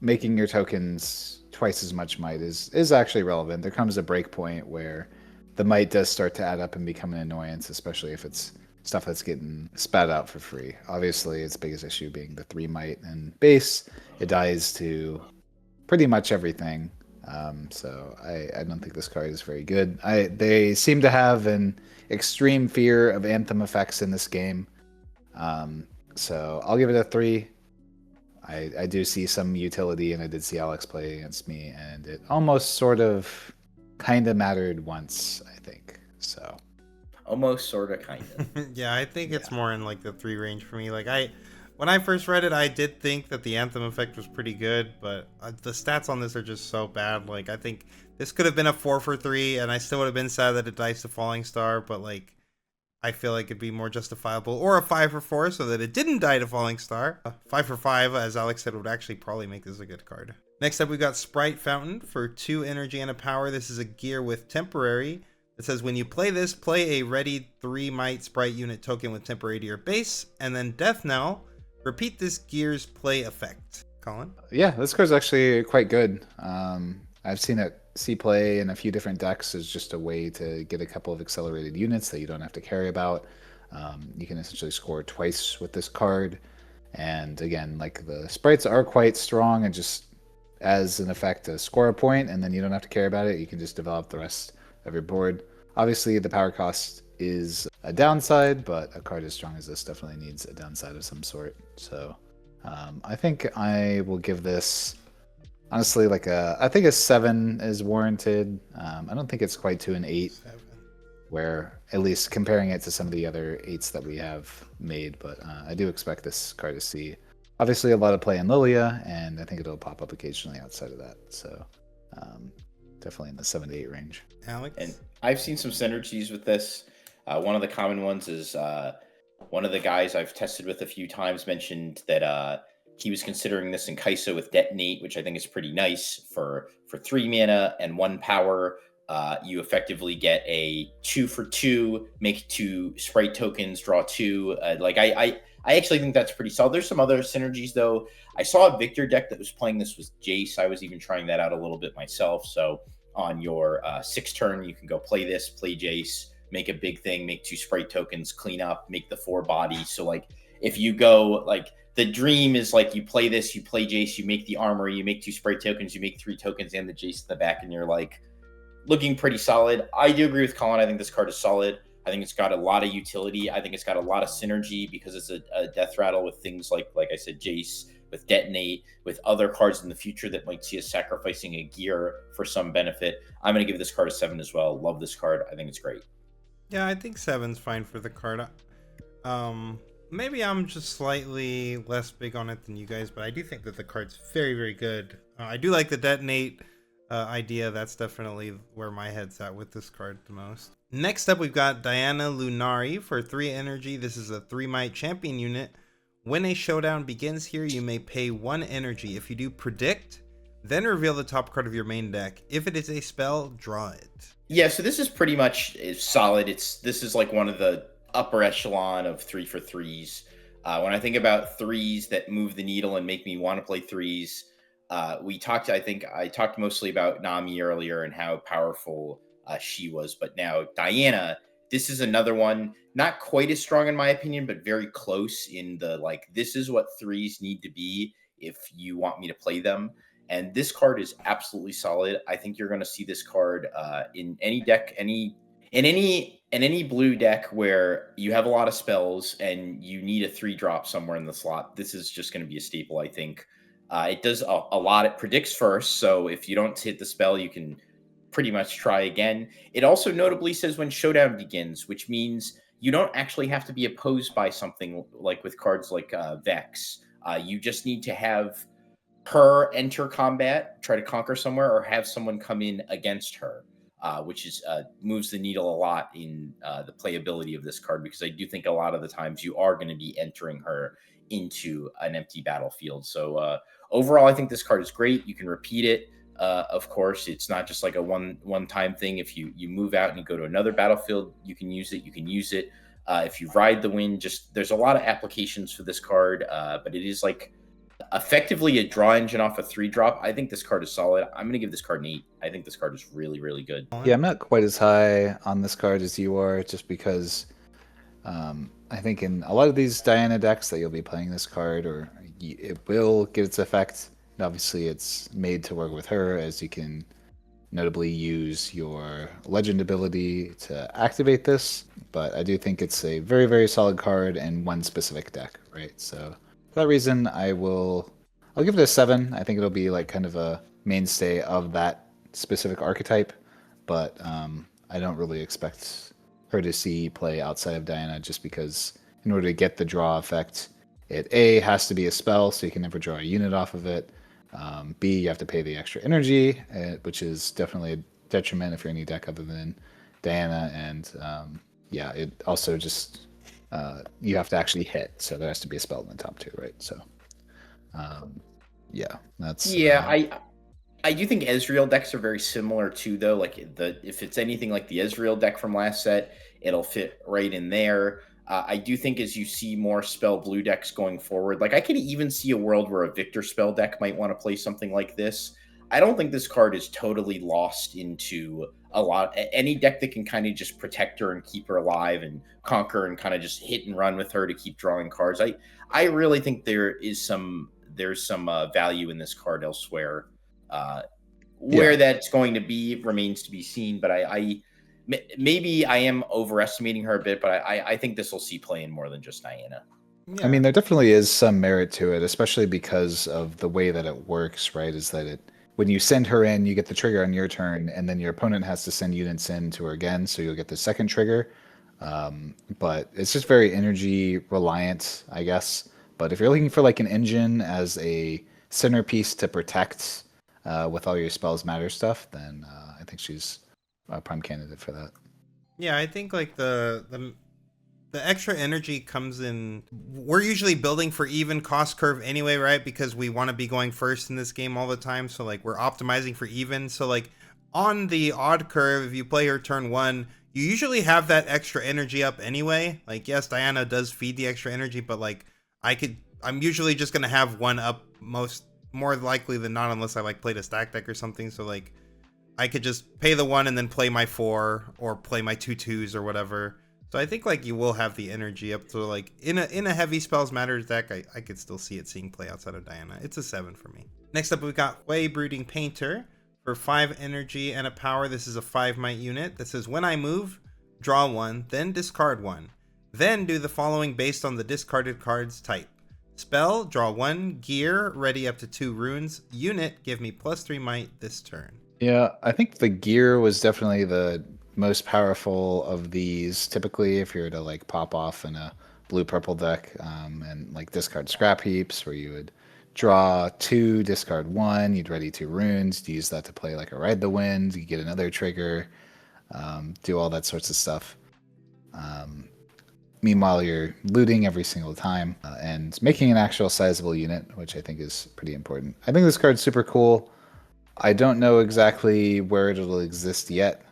making your tokens twice as much might is actually relevant. There comes a break point where the might does start to add up and become an annoyance, especially if it's stuff that's getting spat out for free. Obviously, its biggest issue being the 3 might and base. It dies to pretty much everything. So I don't think this card is very good. They seem to have an extreme fear of Anthem effects in this game. So I'll give it a 3. I do see some utility, and I did see Alex play against me, and it almost sort of kind of mattered once, I think. So almost, sort of, kind of. Yeah, I think it's more in like the 3 range for me. Like when I first read it, I did think that the Anthem effect was pretty good, but the stats on this are just so bad. Like, I think this could have been a 4 for 3, and I still would have been sad that it dies to Falling Star, but like, I feel like it'd be more justifiable, or a 5 for 4 so that it didn't die to Falling Star. 5 for 5, as Alex said, would actually probably make this a good card. Next up, we got Sprite Fountain for 2 energy and a power. This is a gear with temporary. It says when you play this, play a ready 3 might Sprite unit token with temporary to your base, and then Death Knell. Repeat this gear's play effect. Collin? Yeah, this card's actually quite good. I've seen it see play in a few different decks as just a way to get a couple of accelerated units that you don't have to carry about. You can essentially score twice with this card. And again, like, the sprites are quite strong, and just as an effect to score a point, and then you don't have to care about it. You can just develop the rest of your board. Obviously, the power cost is a downside, but a card as strong as this definitely needs a downside of some sort. So I think I will give this, honestly, like I think a 7 is warranted. I don't think it's quite to an 8, 7. Where at least comparing it to some of the other 8s that we have made. But I do expect this card to see obviously a lot of play in Lillia, and I think it'll pop up occasionally outside of that. So definitely in the 7 to 8 range. Alex? And I've seen some synergies with this. One of the common ones is one of the guys I've tested with a few times mentioned that he was considering this in Kaiser with Detonate, which I think is pretty nice for 3 mana and 1 power. You effectively get a 2 for 2, make 2 Sprite tokens, draw 2. I actually think that's pretty solid. There's some other synergies, though. I saw a Victor deck that was playing this with Jace. I was even trying that out a little bit myself. So on your 6th turn, you can go play this, play Jace, make a big thing, make 2 Sprite tokens, clean up, make the 4 body. So, like, if you go, like, the dream is, like, you play this, you play Jace, you make the armory, you make 2 Sprite tokens, you make 3 tokens and the Jace in the back, and you're, like, looking pretty solid. I do agree with Collin. I think this card is solid. I think it's got a lot of utility. I think it's got a lot of synergy because it's a death rattle with things like I said, Jace, with Detonate, with other cards in the future that might see us sacrificing a gear for some benefit. I'm going to give this card a 7 as well. Love this card. I think it's great. Yeah, I think 7's fine for the card. Maybe I'm just slightly less big on it than you guys, but I do think that the card's very, very good. I do like the Detonate idea. That's definitely where my head's at with this card the most. Next up, we've got Diana Lunari for 3 energy. This is a 3 might champion unit. When a showdown begins here, you may pay 1 energy. If you do, predict, then reveal the top card of your main deck. If it is a spell, draw it. Yeah, so this is pretty much solid. This is like one of the upper echelon of 3 for 3s. When I think about 3s that move the needle and make me want to play 3s, I talked mostly about Nami earlier and how powerful she was, but now Diana, this is another one, not quite as strong in my opinion, but very close in the, like, this is what 3s need to be if you want me to play them. And this card is absolutely solid. I think you're going to see this card in any deck, in any blue deck where you have a lot of spells and you need a 3-drop somewhere in the slot. This is just going to be a staple, I think. It does a lot. It predicts first, so if you don't hit the spell, you can pretty much try again. It also notably says when showdown begins, which means you don't actually have to be opposed by something like with cards like Vex. You just need to have her enter combat, try to conquer somewhere, or have someone come in against her, which is moves the needle a lot in the playability of this card, because I do think a lot of the times you are going to be entering her into an empty battlefield. So overall, I think this card is great. You can repeat it. Of course, it's not just like a one-time thing. If you move out and you go to another battlefield, you can use it. You can use it if you ride the wind. Just there's a lot of applications for this card, but it is like effectively a draw engine off a 3-drop. I think this card is solid. I'm going to give this card an 8. I think this card is really, really good. Yeah, I'm not quite as high on this card as you are, just because I think in a lot of these Diana decks that you'll be playing this card, or it will get its effect. And obviously, it's made to work with her, as you can notably use your legend ability to activate this. But I do think it's a very, very solid card in one specific deck, right? So for that reason, I'll give it a 7. I think it'll be like kind of a mainstay of that specific archetype, but I don't really expect her to see play outside of Diana, just because in order to get the draw effect, it A, has to be a spell, so you can never draw a unit off of it. B, you have to pay the extra energy, which is definitely a detriment if you're in any deck other than Diana, and yeah, it also just you have to actually hit, so there has to be a spell in the top 2, right? So yeah, that's I do think Ezreal decks are very similar too, though. Like if it's anything like the Ezreal deck from last set, it'll fit right in there. I do think as you see more spell blue decks going forward, like I could even see a world where a Victor spell deck might want to play something like this. I don't think this card is totally lost into any deck that can kind of just protect her and keep her alive and conquer and kind of just hit and run with her to keep drawing cards. I really think there's some value in this card elsewhere. Where that's going to be remains to be seen, but maybe I am overestimating her a bit, but I think this will see play in more than just Diana. Yeah. I mean, there definitely is some merit to it, especially because of the way that it works, right? Is that when you send her in, you get the trigger on your turn, and then your opponent has to send units in to her again, so you'll get the second trigger. But it's just very energy reliant, I guess. But if you're looking for like an engine as a centerpiece to protect with all your spells matter stuff, then I think she's a prime candidate for that. Yeah, I think like the extra energy comes in. We're usually building for even cost curve anyway, right? Because we want to be going first in this game all the time. So like we're optimizing for even. So like on the odd curve, if you play her turn 1, you usually have that extra energy up anyway. Like yes, Diana does feed the extra energy, but like I'm usually just gonna have one up more likely than not, unless I like played a stack deck or something. So like I could just pay the 1 and then play my 4 or play my 2/2s or whatever. So I think like you will have the energy up to like in a heavy spells matters deck. I could still see it seeing play outside of Diana. It's a 7 for me. Next up we got Hwei, Brooding Painter for 5 energy and a power. This is a 5 might unit that says when I move, draw 1, then discard 1. Then do the following based on the discarded card's type. Spell, draw 1, gear, ready up to 2 runes. Unit, give me +3 might this turn. Yeah, I think the gear was definitely the most powerful of these. Typically, if you were to like pop off in a blue-purple deck and like discard scrap heaps, where you would draw 2, discard 1, you'd ready 2 runes, use that to play like a Ride the Wind, you get another trigger, do all that sorts of stuff. Meanwhile, you're looting every single time and making an actual sizable unit, which I think is pretty important. I think this card's super cool. I don't know exactly where it'll exist yet,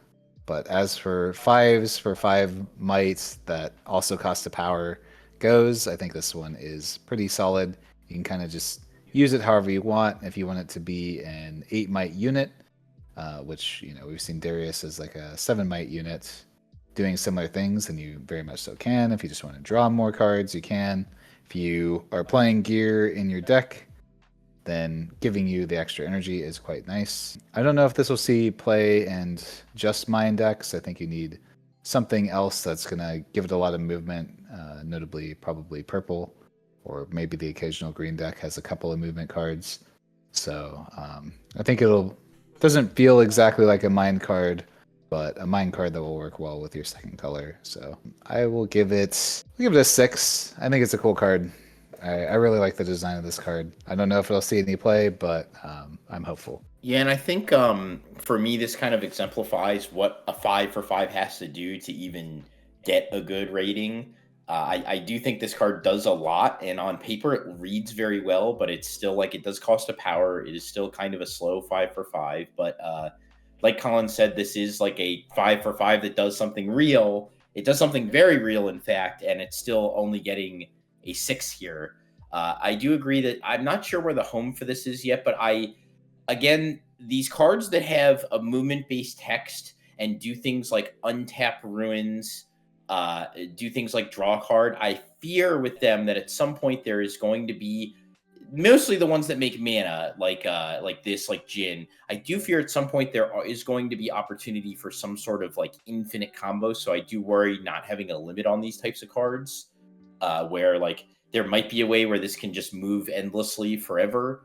but as for 5s for 5 might that also cost a power goes, I think this one is pretty solid. You can kind of just use it however you want. If you want it to be an 8 might unit, which we've seen Darius as like a 7 might unit doing similar things, then you very much so can. If you just want to draw more cards, you can. If you are playing gear in your deck, then giving you the extra energy is quite nice. I don't know if this will see play and just mine decks. I think you need something else that's going to give it a lot of movement, notably probably purple, or maybe the occasional green deck has a couple of movement cards. So I think it'll Doesn't feel exactly like a mind card, but a mind card that will work well with your second color. So I will give it a 6. I think it's a cool card. I really like the design of this card. I don't know if it'll see any play, but I'm hopeful. Yeah, and I think for me, this kind of exemplifies what a 5 for 5 has to do to even get a good rating. I do think this card does a lot, and on paper it reads very well, but it's still like it does cost a power. It is still kind of a slow 5 for 5, but like Collin said, this is like a 5 for 5 that does something real. It does something very real, in fact, and it's still only getting a 6 here. I do agree that I'm not sure where the home for this is yet, but again, these cards that have a movement-based text and do things like untap ruins, do things like draw a card, I fear with them that at some point there is going to be mostly the ones that make mana, like this, like Jin. I do fear at some point there is going to be opportunity for some sort of like infinite combo. So I do worry not having a limit on these types of cards, where like there might be a way where this can just move endlessly forever.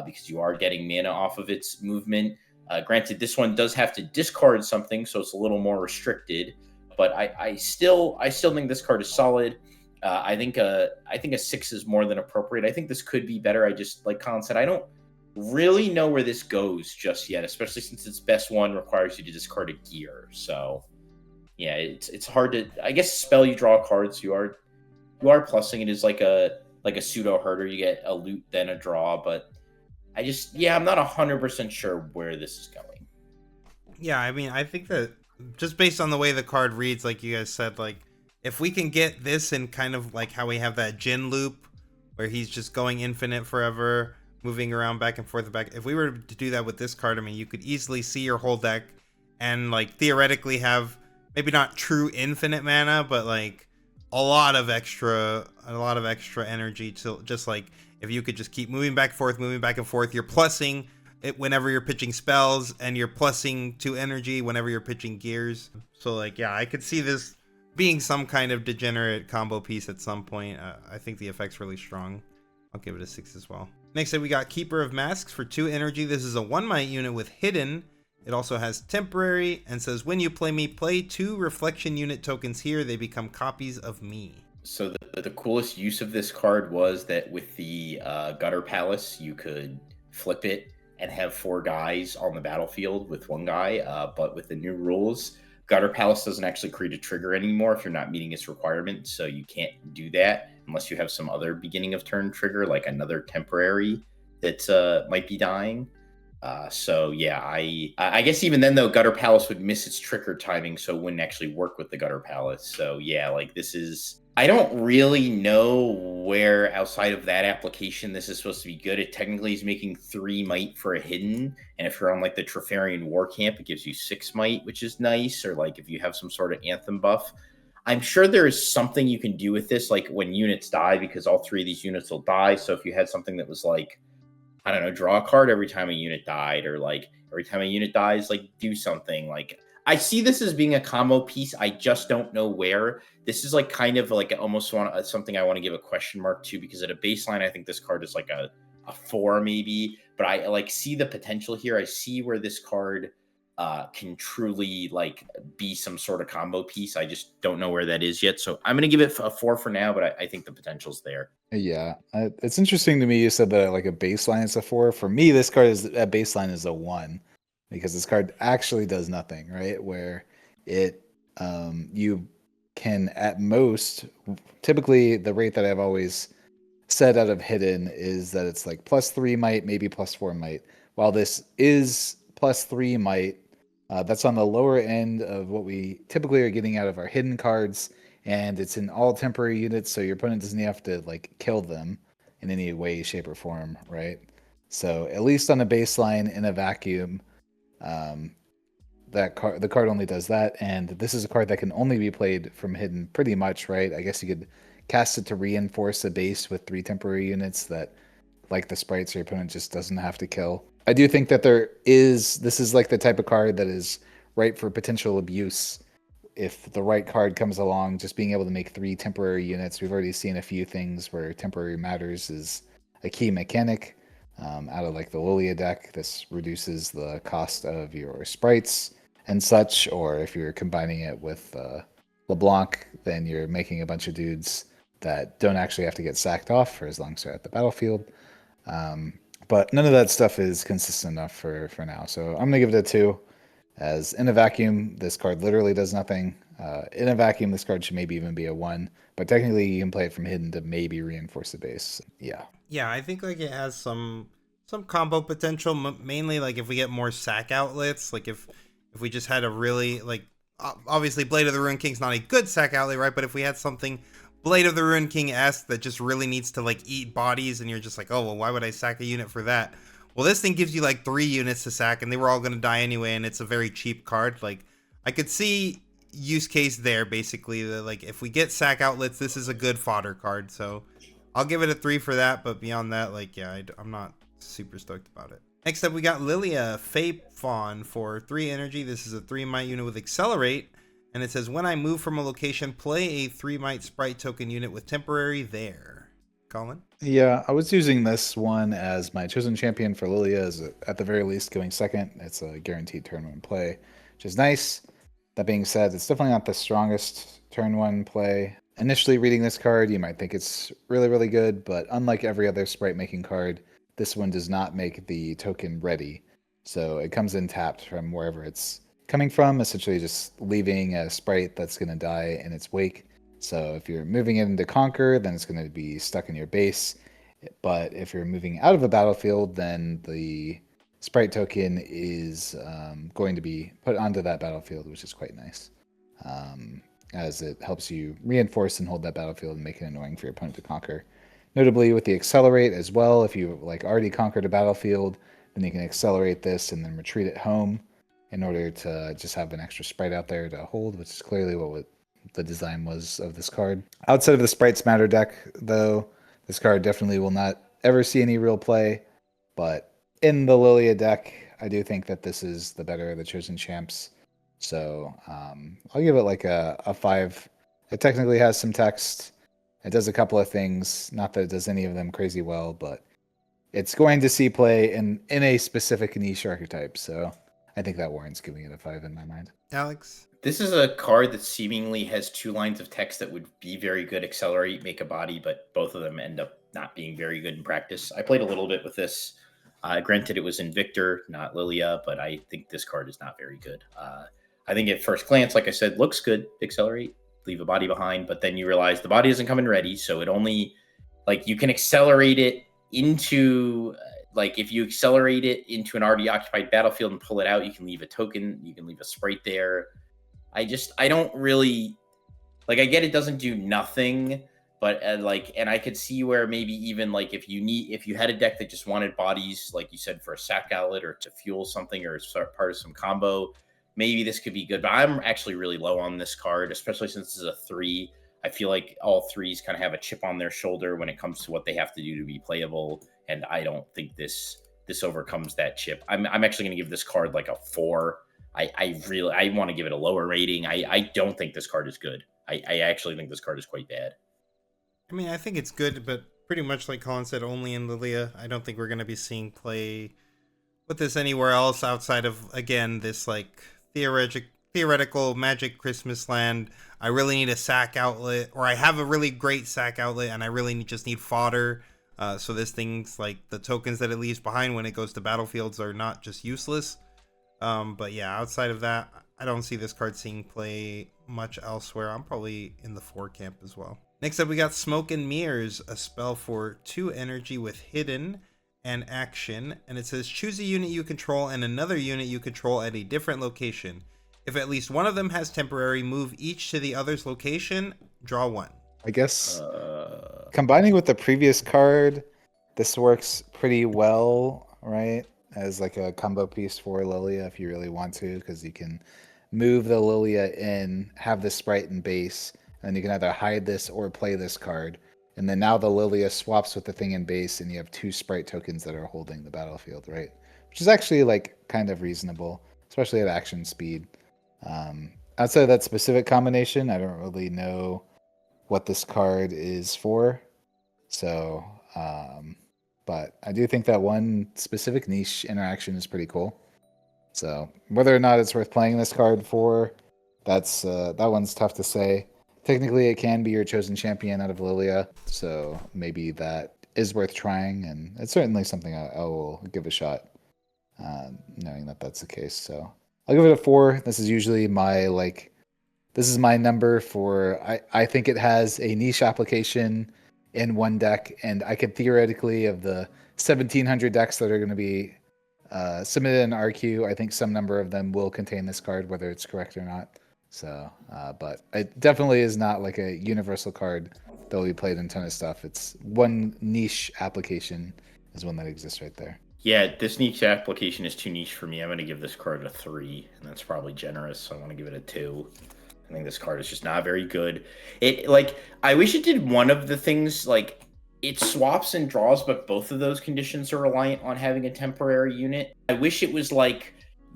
Because you are getting mana off of its movement. Granted, this one does have to discard something, so it's a little more restricted. But I still think this card is solid. I think a 6 is more than appropriate. I think this could be better. I just, like Collin said, I don't really know where this goes just yet, especially since its best one requires you to discard a gear. So yeah, it's hard to. I guess spell you draw cards. You are plussing it is like a pseudo herder. You get a loot then a draw, but I'm not 100% sure where this is going. Yeah, I mean, I think that just based on the way the card reads, like you guys said, like if we can get this in kind of like how we have that Jin loop where he's just going infinite forever, moving around back and forth and back. If we were to do that with this card, I mean, you could easily see your whole deck and like theoretically have maybe not true infinite mana, but like a lot of extra energy to just like, if you could just keep moving back and forth, you're plussing it whenever you're pitching spells, and you're plussing 2 energy whenever you're pitching gears. So like, yeah, I could see this being some kind of degenerate combo piece at some point. I think the effect's really strong. I'll give it a 6 as well. Next up, we got Keeper of Masks for 2 energy. This is a 1 might unit with hidden. It also has temporary and says when you play me, play 2 reflection unit tokens here. They become copies of me. So the coolest use of this card was that with the Gutter Palace, you could flip it and have 4 guys on the battlefield with 1 guy. But with the new rules, Gutter Palace doesn't actually create a trigger anymore if you're not meeting its requirement. So you can't do that unless you have some other beginning of turn trigger, like another temporary that might be dying. So yeah, I guess even then though, Gutter Palace would miss its trigger timing, so it wouldn't actually work with the Gutter Palace. So yeah, like this is. I don't really know where outside of that application this is supposed to be good. It technically is making 3 might for a hidden, and if you're on like the Treferian War Camp, it gives you 6 might, which is nice. Or like if you have some sort of Anthem buff, I'm sure there is something you can do with this, like when units die, because all 3 of these units will die. So if you had something that was like, I don't know, draw a card every time a unit died, or like every time a unit dies, like do something. Like I see this as being a combo piece. I just don't know where. This is like kind of like almost something I want to give a question mark to, because at a baseline, I think this card is like a 4 maybe, but I like see the potential here. I see where this card can truly like be some sort of combo piece. I just don't know where that is yet. So I'm going to give it a 4 for now, but I think the potential's there. Yeah, it's interesting to me you said that like a baseline is a 4. For me, this card is at baseline is a 1, because this card actually does nothing, right? Where it you can at most, typically the rate that I've always said out of hidden is that it's like +3 might, maybe +4 might. While this is +3 might, that's on the lower end of what we typically are getting out of our hidden cards, and it's in all temporary units, so your opponent doesn't have to like kill them in any way, shape, or form, right? So at least on a baseline in a vacuum, the card only does that, and this is a card that can only be played from hidden pretty much, right? I guess you could cast it to reinforce a base with 3 temporary units that, like the sprites, your opponent just doesn't have to kill. I do think that this is like the type of card that is ripe for potential abuse if the right card comes along. Just being able to make 3 temporary units. We've already seen a few things where temporary matters is a key mechanic. Out of like the Lillia deck, this reduces the cost of your sprites and such, or if you're combining it with Leblanc, then you're making a bunch of dudes that don't actually have to get sacked off for as long as they're at the battlefield. But none of that stuff is consistent enough for now. So I'm going to give it a 2. As in a vacuum, this card literally does nothing. In a vacuum, this card should maybe even be a 1. But technically, you can play it from hidden to maybe reinforce the base. Yeah. Yeah, I think like it has some combo potential, mainly like if we get more sack outlets, like if we just had a really like obviously Blade of the Ruin King's not a good sack outlet, right? But if we had something Blade of the Ruin King-esque that just really needs to like eat bodies, and you're just like, oh well, why would I sack a unit for that? Well, this thing gives you like 3 units to sack, and they were all gonna die anyway, and it's a very cheap card. Like I could see use case there basically. That like if we get sack outlets, this is a good fodder card. So I'll give it a 3 for that. But beyond that, like yeah, I'm not super stoked about it. Next up, we got Lillia, Fawn for 3 energy. This is a 3 might unit with Accelerate. And it says, when I move from a location, play a 3 might Sprite token unit with temporary there. Collin? Yeah, I was using this one as my chosen champion for Lillia, as at the very least going second. It's a guaranteed turn 1 play, which is nice. That being said, it's definitely not the strongest turn 1 play. Initially reading this card, you might think it's really, really good, but unlike every other Sprite making card, this one does not make the token ready. So it comes in tapped from wherever it's coming from, essentially just leaving a Sprite that's going to die in its wake. So if you're moving it into Conquer, then it's going to be stuck in your base. But if you're moving out of the battlefield, then the Sprite token is going to be put onto that battlefield, which is quite nice. As it helps you reinforce and hold that battlefield and make it annoying for your opponent to conquer. Notably with the Accelerate as well, if you like already conquered a battlefield, then you can accelerate this and then retreat it home in order to just have an extra Sprite out there to hold, which is clearly what the design was of this card. Outside of the Sprites Matter deck, though, this card definitely will not ever see any real play, but in the Lillia deck, I do think that this is the better of the chosen champs. So I'll give it like a 5. It technically has some text. It does a couple of things. Not that it does any of them crazy well, but it's going to see play in a specific niche archetype. So I think that warrants giving it a 5 in my mind. Alex? This is a card that seemingly has 2 lines of text that would be very good, accelerate, make a body, but both of them end up not being very good in practice. I played a little bit with this. Granted, it was in Victor, not Lillia, but I think this card is not very good. I think at first glance, like I said, looks good, accelerate, leave a body behind, but then you realize the body isn't coming ready, so it only, like, you can accelerate it into, like, if you accelerate it into an already occupied battlefield and pull it out, you can leave a token, you can leave a Sprite there. I don't really, like, I get it doesn't do nothing, but like, and I could see where maybe even like if you had a deck that just wanted bodies, like you said, for a sack outlet or to fuel something or as part of some combo, maybe this could be good. But I'm actually really low on this card, especially since this is a 3. I feel like all 3s kind of have a chip on their shoulder when it comes to what they have to do to be playable, and I don't think this overcomes that chip. I'm actually going to give this card like a 4. I want to give it a lower rating. I don't think this card is good. I actually think this card is quite bad. I mean, I think it's good, but pretty much like Collin said, only in Lillia. I don't think we're going to be seeing play with this anywhere else outside of, again, this like theoretical Magic Christmas land. I really need a sack outlet, or I have a really great sack outlet, and I really just need fodder. So this thing's like the tokens that it leaves behind when it goes to battlefields are not just useless. But yeah, outside of that, I don't see this card seeing play much elsewhere. I'm probably in the 4 camp as well. Next up, we got Smoke and Mirrors, a spell for 2 energy with hidden and action. And it says, choose a unit you control and another unit you control at a different location. If at least one of them has temporary, move each to the other's location, draw 1. I guess combining with the previous card, this works pretty well, right? As like a combo piece for Lillia if you really want to, because you can move the Lillia in, have the Sprite in base, and you can either hide this or play this card. And then now the Lillia swaps with the thing in base, and you have 2 Sprite tokens that are holding the battlefield, right? Which is actually like kind of reasonable, especially at action speed. Outside of that specific combination, I don't really know what this card is for. So but I do think that one specific niche interaction is pretty cool. So whether or not it's worth playing this card for, that one's tough to say. Technically, it can be your chosen champion out of Lillia, so maybe that is worth trying, and it's certainly something I will give a shot, knowing that that's the case. So I'll give it a 4. This is usually this is my number for. I think it has a niche application in one deck, and I could theoretically, of the 1,700 decks that are going to be submitted in RQ, I think some number of them will contain this card, whether it's correct or not. So, but it definitely is not like a universal card that will be played in a ton of stuff. It's one niche application is one that exists right there. Yeah, this niche application is too niche for me. I'm going to give this card a 3, and that's probably generous, so I want to give it a 2. I think this card is just not very good. I wish it did one of the things, it swaps and draws, but both of those conditions are reliant on having a temporary unit. I wish it was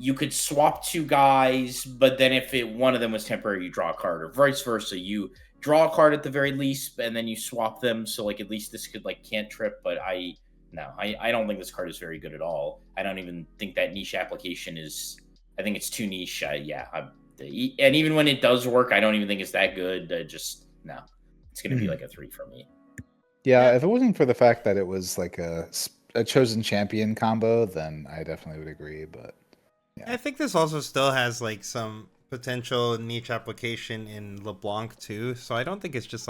you could swap 2 guys, but then if one of them was temporary, you draw a card, or vice versa. You draw a card at the very least, and then you swap them, so at least this could cantrip, but I don't think this card is very good at all. I don't even think that niche application is... I think it's too niche. And even when it does work, I don't even think it's that good. It's going to be a 3 for me. Yeah, if it wasn't for the fact that it was a chosen champion combo, then I definitely would agree. But yeah. I think this also still has some potential niche application in Leblanc too. So I don't think it's just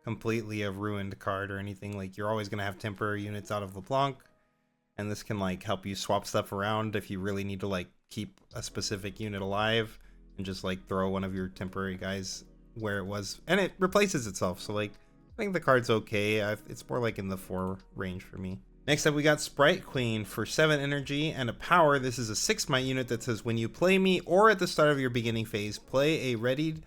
completely a ruined card or anything. You're always going to have temporary units out of Leblanc, and this can help you swap stuff around if you really need to keep a specific unit alive, and just throw one of your temporary guys where it was, and it replaces itself. So I think the card's okay. It's more in the 4 range for me. Next up, we got Sprite Queen for 7 energy and a power. This is a 6 might unit that says, when you play me or at the start of your beginning phase, play a readied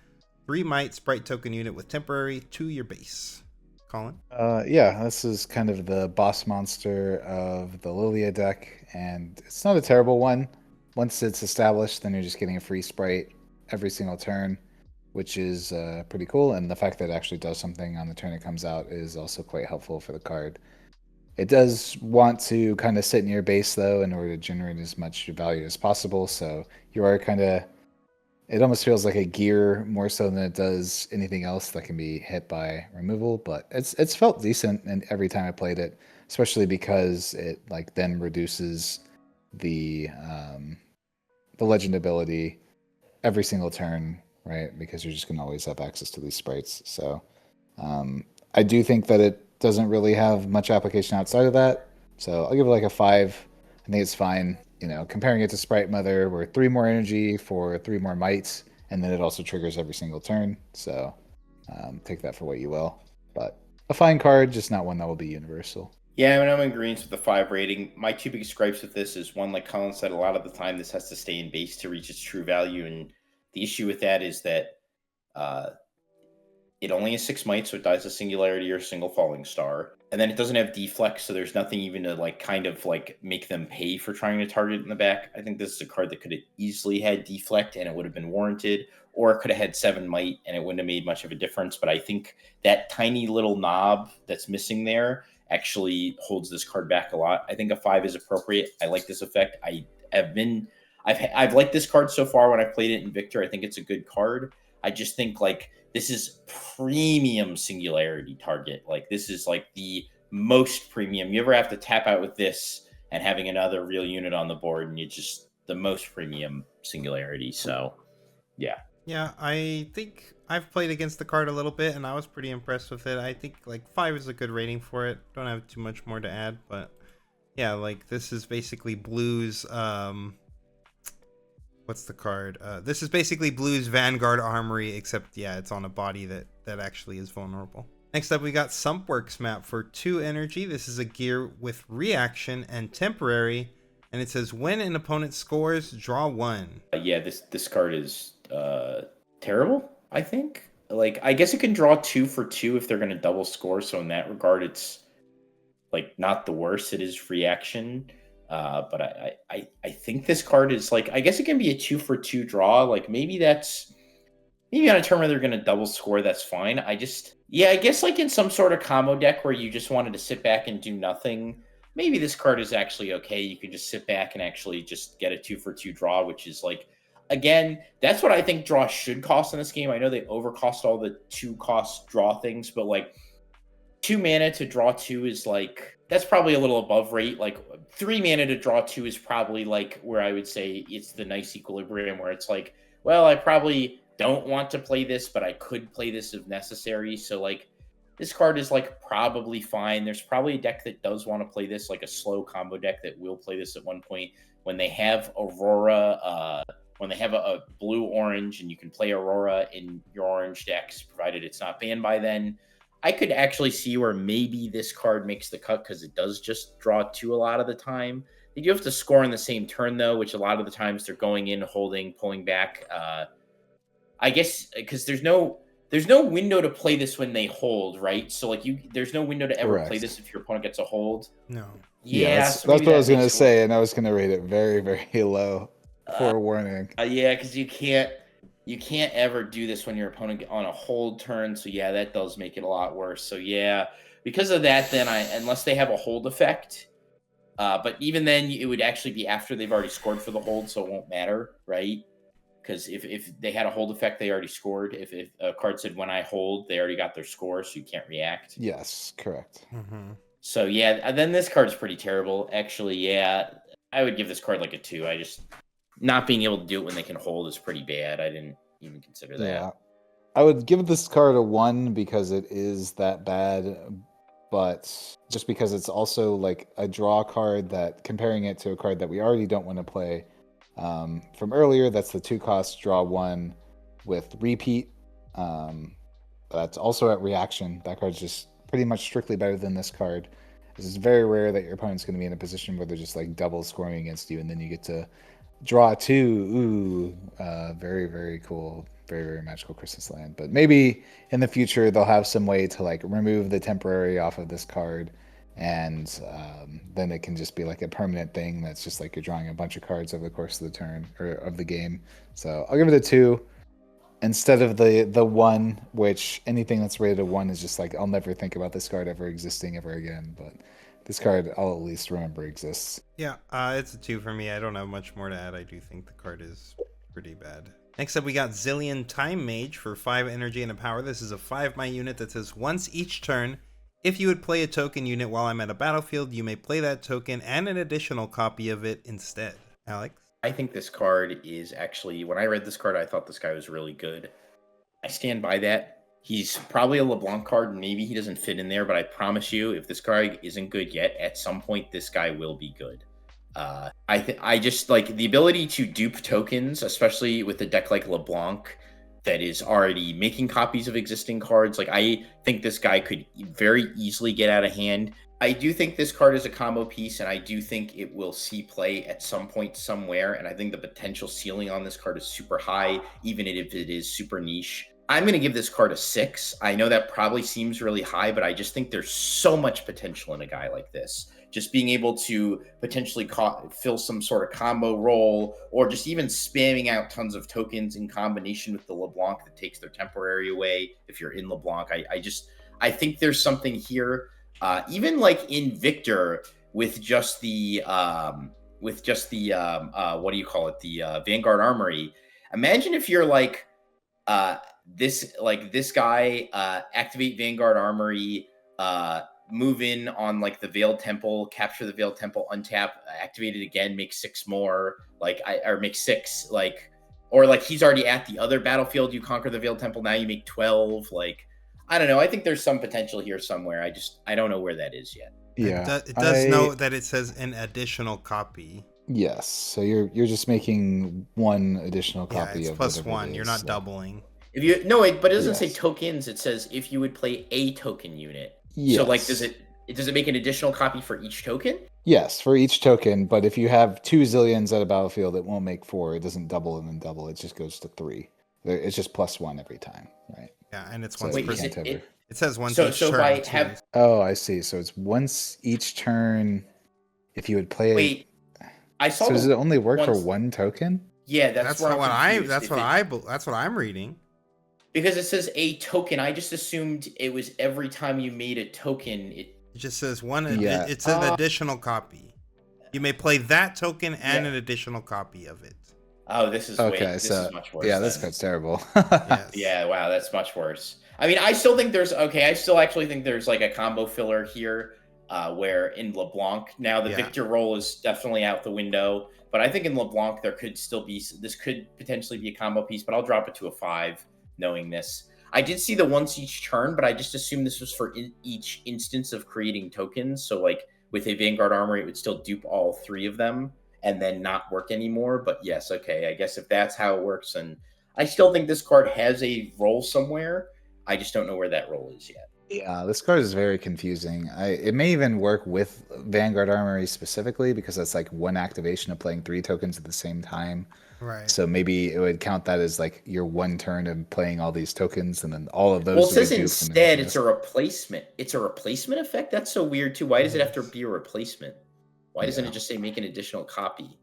3 might Sprite token unit with temporary to your base. Collin? Yeah, this is kind of the boss monster of the Lillia deck, and it's not a terrible one. Once it's established, then you're just getting a free Sprite every single turn, which is pretty cool. And the fact that it actually does something on the turn it comes out is also quite helpful for the card. It does want to kind of sit in your base, though, in order to generate as much value as possible. So you are it almost feels like a gear more so than it does anything else that can be hit by removal. But it's felt decent and every time I played it, especially because it then reduces the legend ability every single turn, right? Because you're just going to always have access to these sprites. So I do think that it doesn't really have much application outside of that. So I'll give it a 5. I think it's fine. Comparing it to Sprite Mother, where 3 more energy for 3 more mites, and then it also triggers every single turn. So take that for what you will. But a fine card, just not one that will be universal. Yeah, I'm in agreement with the 5 rating. My 2 biggest gripes with this is, one, like Collin said, a lot of the time this has to stay in base to reach its true value, and the issue with that is that it only has 6 might, so it dies a singularity or a single falling star. And then it doesn't have deflect, so there's nothing even to make them pay for trying to target in the back. I think this is a card that could have easily had deflect and it would have been warranted, or it could have had 7 might and it wouldn't have made much of a difference. But I think that tiny little knob that's missing there actually holds this card back a lot. I think a 5 is appropriate. I like this effect. I've liked this card so far when I've played it in Victor. I think it's a good card. I just think this is premium singularity target. This is the most premium. You ever have to tap out with this and having another real unit on the board, and it's just the most premium singularity. So, yeah. Yeah, I think I've played against the card a little bit, and I was pretty impressed with it. I think 5 is a good rating for it. Don't have too much more to add, but yeah, this is basically Blue's. What's the card? This is basically Blue's Vanguard Armory, except, yeah, it's on a body that actually is vulnerable. Next up, we got Sump Works map for 2 energy. This is a gear with reaction and temporary, and it says, when an opponent scores, draw 1. Yeah, this card is terrible, I think. I guess it can draw 2 for 2 if they're going to double score, so in that regard, it's, not the worst. It is reaction. But I think this card is I guess it can be a 2 for 2 draw. Maybe on a turn where they're going to double score, that's fine. I guess in some sort of combo deck where you just wanted to sit back and do nothing, maybe this card is actually okay. You can just sit back and actually just get a 2-for-2 draw, which is like, again, that's what I think draw should cost in this game. I know they overcost all the 2-cost draw things, but like 2 mana to draw 2 is like, that's probably a little above rate. Like 3 mana to draw 2 is probably like where I would say it's the nice equilibrium where it's like, well, I probably don't want to play this, but I could play this if necessary. So like this card is like probably fine. There's probably a deck that does want to play this, like a slow combo deck that will play this at one point when they have Aurora, when they have a blue-orange and you can play Aurora in your orange decks, provided it's not banned by then. I could actually see where maybe this card makes the cut because it does just draw 2 a lot of the time. They do have to score in the same turn, though, which a lot of the times they're going in, holding, pulling back. I guess because there's no window to play this when they hold, right? So like there's no window to ever play this if your opponent gets a hold. No. Yeah, that's so what I was going to makes say, and I was going to rate it very, very low for a warning. Yeah, because you can't ever do this when your opponent on a hold turn. So yeah, that does make it a lot worse. So yeah, because of that, then unless they have a hold effect, but even then it would actually be after they've already scored for the hold, so it won't matter, right? Because if they had a hold effect, they already scored. If a card said when I hold, they already got their score, so you can't react. Yes, correct. Mm-hmm. So yeah, then this card's pretty terrible. Actually, yeah, I would give this card like a 2. I just not being able to do it when they can hold is pretty bad. I didn't even consider that. Yeah, I would give this card a 1 because it is that bad, but just because it's also like a draw card that comparing it to a card that we already don't want to play. From earlier, that's the 2-cost draw 1 with repeat. That's also at reaction. That card's just pretty much strictly better than this card. This is very rare that your opponent's going to be in a position where they're just like double scoring against you, and then you get to draw 2. Ooh, very, very cool. Very, very magical Christmas land. But maybe in the future they'll have some way to like remove the temporary off of this card. And then it can just be like a permanent thing that's just like you're drawing a bunch of cards over the course of the turn or of the game. So I'll give it a 2 instead of the 1, which anything that's rated a 1 is just like I'll never think about this card ever existing ever again. But this card I'll at least remember exists. Yeah, it's a 2 for me. I don't have much more to add. I do think the card is pretty bad. Next up, we got Zillian Time Mage for 5 energy and a power. This is a 5-mana unit that says once each turn, if you would play a token unit while I'm at a battlefield, you may play that token and an additional copy of it instead. Alex? I think this card is actually, when I read this card, I thought this guy was really good. I stand by that. He's probably a Leblanc card. Maybe he doesn't fit in there, but I promise you, if this guy isn't good yet, at some point, this guy will be good. I just like the ability to dupe tokens, especially with a deck like Leblanc that is already making copies of existing cards. Like I think this guy could very easily get out of hand. I do think this card is a combo piece, and I do think it will see play at some point somewhere. And I think the potential ceiling on this card is super high, even if it is super niche. I'm going to give this card a 6. I know that probably seems really high, but I just think there's so much potential in a guy like this. Just being able to potentially fill some sort of combo role, or just even spamming out tons of tokens in combination with the Leblanc that takes their temporary away if you're in Leblanc. I think there's something here. Even like in Victor with just the what do you call it? The Vanguard Armory. Imagine if you're like this guy, activate Vanguard Armory, move in on like the Veiled Temple, capture the Veiled Temple, untap, activate it again, make 6 more, or make 6, or he's already at the other battlefield, you conquer the Veiled Temple, now you make 12, I don't know. I think there's some potential here somewhere. I don't know where that is yet. Yeah. It does know that it says an additional copy. Yes. So you're just making 1 additional copy it's of plus whatever 1. it You're is, not so. doubling. But it doesn't say tokens. It says if you would play a token unit. Yes. So does it make an additional copy for each token? Yes, for each token. But if you have 2 Zillions at a battlefield, it won't make 4. It doesn't double and then double. It just goes to 3. It's just plus 1 every time, right? Yeah, and it's So once you per can't turn. ever- It says once So each if turn. I too. have Oh, I see. So it's once each turn. If you would play. wait, I saw. So does it only work for once- 1 token? Yeah, That's where what I'm confused. that's what I'm reading. Because it says a token. I just assumed it was every time you made a token. It just says Yeah. it's an additional copy. You may play that token and an additional copy of it. Oh, this is Okay, this so is much worse. yeah, this then. card's terrible. Yes. Yeah, wow, that's much worse. I mean, I still think there's I still actually think there's like a combo filler here, where in Leblanc now the victor role is definitely out the window. But I think in Leblanc there could still be this could potentially be a combo piece. But I'll drop it to a 5, knowing this. I did see the once each turn, but I just assumed this was for each instance of creating tokens. So like with a Vanguard Armory, it would still dupe all 3 of them and then not work anymore. But yes, okay, I guess if that's how it works, and I still think this card has a role somewhere. I just don't know where that role is yet. Yeah, this card is very confusing. It may even work with Vanguard Armory specifically because that's like one activation of playing 3 tokens at the same time. Right. So maybe it would count that as like your one turn of playing all these tokens, and then all of those. Well, it says instead it's a replacement. It's a replacement effect. That's so weird too. Why does it have to be a replacement? Why doesn't it just say make an additional copy?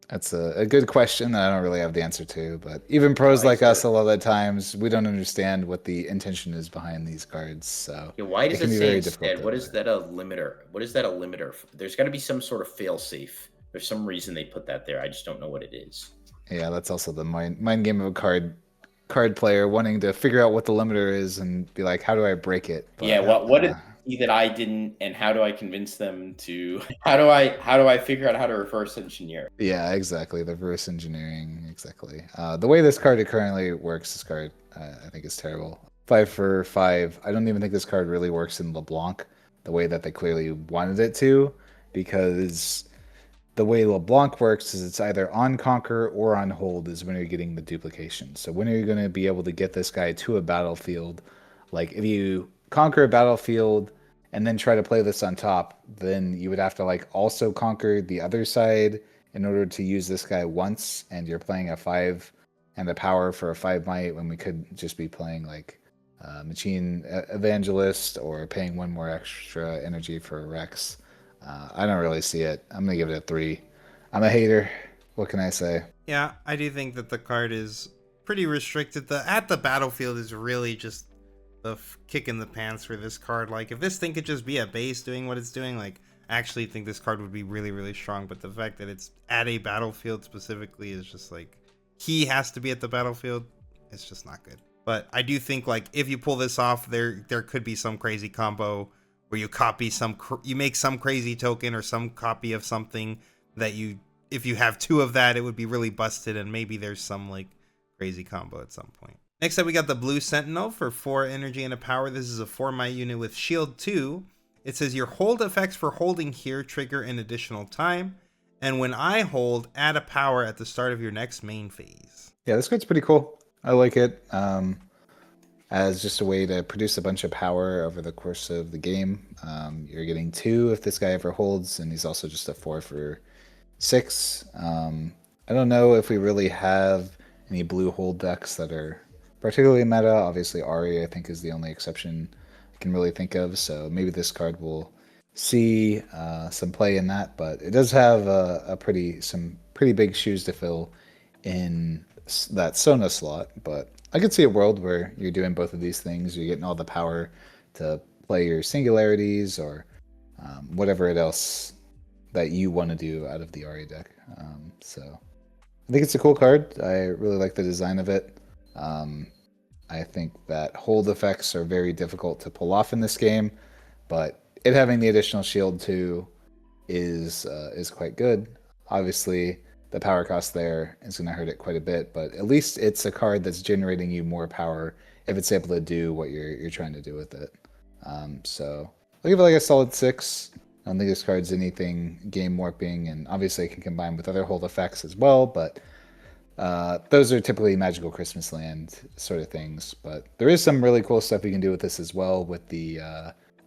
That's a good question that I don't really have the answer to, but even pros like us, a lot of the times, we don't understand what the intention is behind these cards. So yeah, why does it say say instead? What is that a limiter? What is that a limiter? There's got to be some sort of fail-safe. There's some reason they put that there. I just don't know what it is. Yeah, that's also the mind game of a card player wanting to figure out what the limiter is and be like, how do I break it? But, yeah, what did that I didn't, and how do I convince them to? How do I figure out how to reverse engineer? Yeah, exactly. The reverse engineering, exactly. The way this card currently works, this card I think is terrible. 5 for 5. I don't even think this card really works in LeBlanc the way that they clearly wanted it to, because the way LeBlanc works is it's either on conquer or on hold is when you're getting the duplication. So when are you going to be able to get this guy to a battlefield? Like if you conquer a battlefield and then try to play this on top, then you would have to like also conquer the other side in order to use this guy once, and you're playing a 5 and a power for a 5 might when we could just be playing like Machine Evangelist or paying 1 more extra energy for a Rex. I don't really see it. I'm going to give it a 3. I'm a hater. What can I say? Yeah, I do think that the card is pretty restricted. The at the battlefield is really just the kick in the pants for this card. Like, if this thing could just be a base doing what it's doing, like, I actually think this card would be really, really strong. But the fact that it's at a battlefield specifically is just like, he has to be at the battlefield. It's just not good. But I do think, like, if you pull this off, there could be some crazy combo where you copy you make some crazy token or some copy of something that if you have 2 of that, it would be really busted, and maybe there's some like crazy combo at some point. Next up, we got the blue sentinel for 4 energy and a power. This is a 4 might unit with shield 2. It says your hold effects for holding here trigger an additional time, and when I hold, add a power at the start of your next main phase. Yeah, this card's pretty cool. I like it. As just a way to produce a bunch of power over the course of the game. You're getting 2 if this guy ever holds, and he's also just a 4 for 6. I don't know if we really have any blue hold decks that are particularly meta. Obviously, Ari, I think, is the only exception I can really think of, so maybe this card will see some play in that, but it does have some pretty big shoes to fill in that Sona slot, but I could see a world where you're doing both of these things. You're getting all the power to play your singularities or whatever else that you want to do out of the Ari deck. So I think it's a cool card. I really like the design of it. I think that hold effects are very difficult to pull off in this game, but it having the additional shield too is quite good. Obviously, the power cost there is going to hurt it quite a bit, but at least it's a card that's generating you more power if it's able to do what you're trying to do with it. So I'll give it like a solid 6. I don't think this card's anything game warping, and obviously it can combine with other hold effects as well, but those are typically Magical Christmas Land sort of things. But there is some really cool stuff you can do with this as well, with the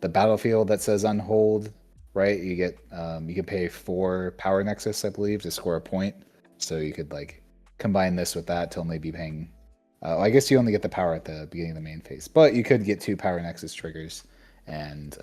battlefield that says on hold. Right, you get you can pay 4 power nexus, I believe, to score a point. So you could like combine this with that to only be paying. I guess you only get the power at the beginning of the main phase, but you could get 2 power nexus triggers and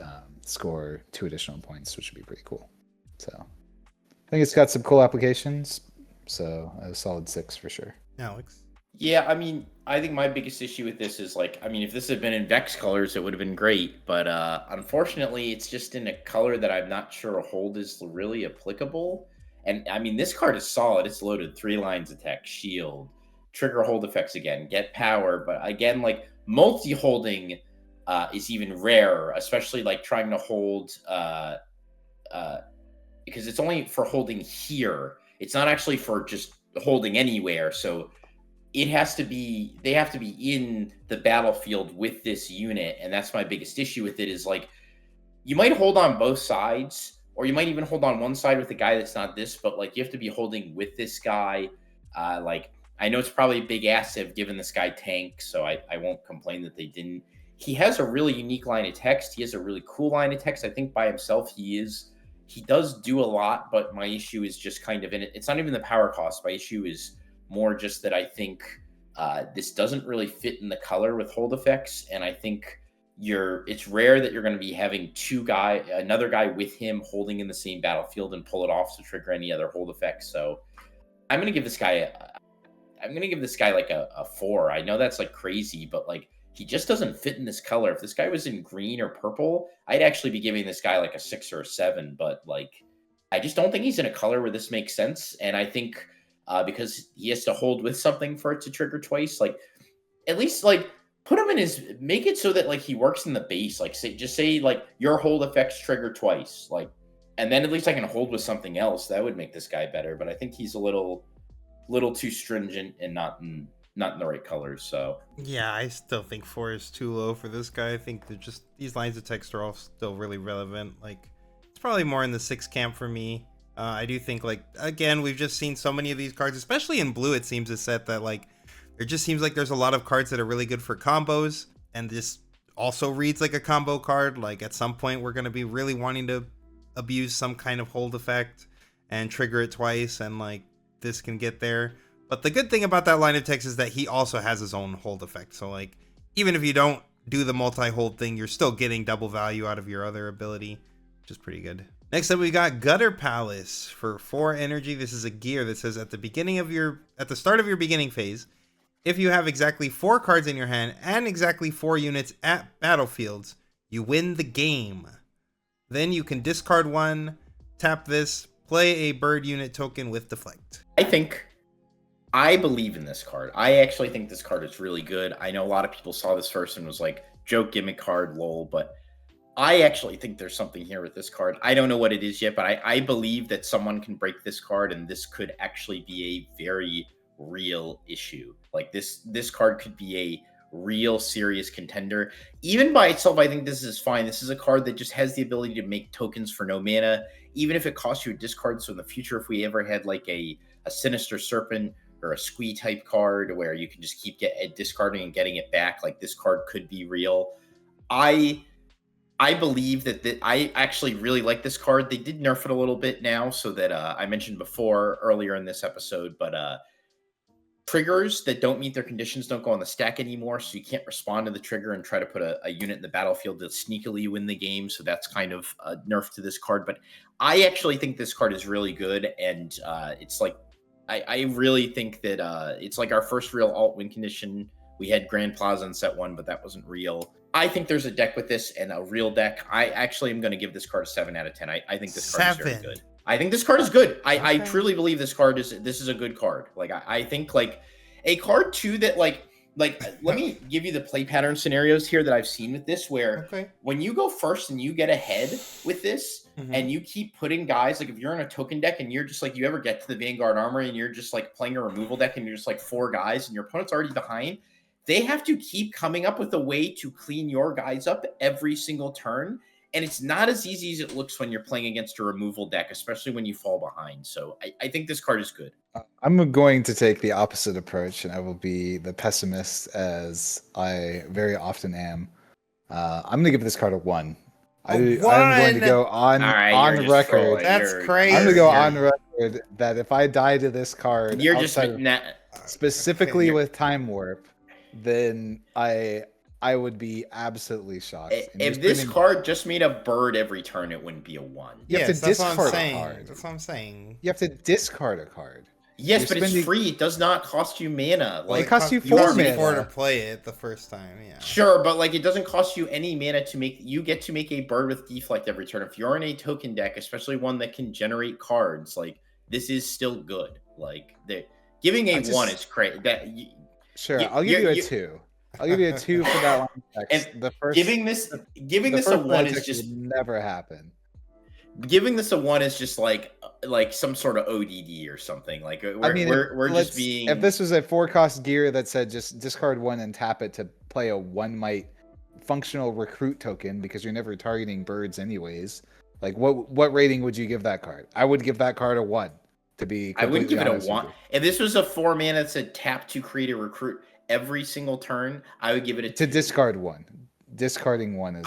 score 2 additional points, which would be pretty cool. So I think it's got some cool applications. So a solid 6 for sure. Alex. Yeah, I mean, my biggest issue with this is like, I mean, if this had been in Vex colors, it would have been great, but unfortunately, it's just in a color that I'm not sure a hold is really applicable. And I mean, this card is solid. It's loaded 3 lines of tech, shield, trigger hold effects again, get power. But again, like multi-holding is even rarer, especially like trying to hold because it's only for holding here. It's not actually for just holding anywhere. So they have to be in the battlefield with this unit. And that's my biggest issue with it is like, you might hold on both sides, or you might even hold on one side with a guy that's not this, but like you have to be holding with this guy. Like, I know it's probably a big ass to have given this guy tank, so I won't complain that they didn't. He has a really unique line of text. He has a really cool line of text. I think by himself he does do a lot, but my issue is just kind of in it. It's not even the power cost. My issue is more just that I think this doesn't really fit in the color with hold effects, and I think it's rare that you're going to be having another guy with him holding in the same battlefield and pull it off to trigger any other hold effects. So I'm going to give this guy like a 4. I know that's like crazy, but like he just doesn't fit in this color. If this guy was in green or purple, I'd actually be giving this guy like a 6 or a 7, but like I just don't think he's in a color where this makes sense. And I think because he has to hold with something for it to trigger twice, like at least like put him in make it so that like he works in the base, like say like your hold effects trigger twice, like, and then at least I can hold with something else. That would make this guy better, but I think he's a little too stringent and not in the right colors. So yeah, I still think 4 is too low for this guy. I think they're just, these lines of text are all still really relevant. Like, it's probably more in the 6 camp for me. I do think, like, again, we've just seen so many of these cards, especially in blue. It seems a set that like it just seems like there's a lot of cards that are really good for combos, and this also reads like a combo card. Like at some point we're going to be really wanting to abuse some kind of hold effect and trigger it twice, and like this can get there. But the good thing about that line of text is that he also has his own hold effect. So like, even if you don't do the multi-hold thing, you're still getting double value out of your other ability, which is pretty good. Next up, we got Gutter Palace for 4 energy. This is a gear that says at the start of your beginning phase, if you have exactly 4 cards in your hand and exactly 4 units at battlefields, you win the game. Then you can discard 1, tap this, play a bird unit token with deflect. I believe in this card. I actually think this card is really good. I know a lot of people saw this first and was like, joke gimmick card, lol, but I actually think there's something here with this card. I don't know what it is yet, but I believe that someone can break this card, and this could actually be a very real issue. Like this card could be a real serious contender. Even by itself, I think this is fine. This is a card that just has the ability to make tokens for no mana, even if it costs you a discard. So in the future, if we ever had like a Sinister Serpent or a Squee type card where you can just keep discarding and getting it back, like this card could be real. I believe that I actually really like this card. They did nerf it a little bit now, so that I mentioned earlier in this episode, but triggers that don't meet their conditions don't go on the stack anymore, so you can't respond to the trigger and try to put a unit in the battlefield to sneakily win the game. So that's kind of a nerf to this card. But I actually think this card is really good, and it's like I really think that it's like our first real alt win condition. We had Grand Plaza in set 1, but that wasn't real. I think there's a deck with this, and a real deck. I actually am going to give this card a 7 out of 10. I think this card is very good. I think this card is good. I truly believe this is a good card. Like I think like a card too that like let me give you the play pattern scenarios here that I've seen with this, where when you go first and you get ahead with this, and you keep putting guys, like if you're in a token deck and you're just like, you ever get to the Vanguard Armory and you're just like playing a removal deck and you're just like 4 guys and your opponent's already behind, they have to keep coming up with a way to clean your guys up every single turn. And it's not as easy as it looks when you're playing against a removal deck, especially when you fall behind. So I think this card is good. I'm going to take the opposite approach, and I will be the pessimist, as I very often am. I'm going to give this card a 1. I'm going to go on record. That's crazy. I'm going to go on record that if I die to this card, you're just specifically with Time Warp, then I would be absolutely shocked. If this card just made a bird every turn, it wouldn't be a 1. You have to discard a card. That's what I'm saying. You have to discard a card. Yes, You're but it's spending- free. It does not cost you mana. Well, It costs you you 4 are mana. before to play it the first time. Yeah. Sure, but like it doesn't cost you any mana to make. You get to make a bird with deflect every turn. If you're in a token deck, especially one that can generate cards, like this is still good. Like giving a 1 is crazy. Sure, You- I'll give you a you- 2. I'll give you a 2 for that one. And The first giving this the a first 1 is text just would never happen. giving this a 1 is just like some sort of ODD or something. Like we're just being. If this was a 4-cost gear that said just discard 1 and tap it to play a 1 might functional recruit token because you're never targeting birds anyways. Like what rating would you give that card? I would give that card a 1. To be, I wouldn't give it a honest with 1. you. If this was a 4 mana that said tap to create a recruit every single turn, I would give it a 2. To discard 1. Discarding 1 is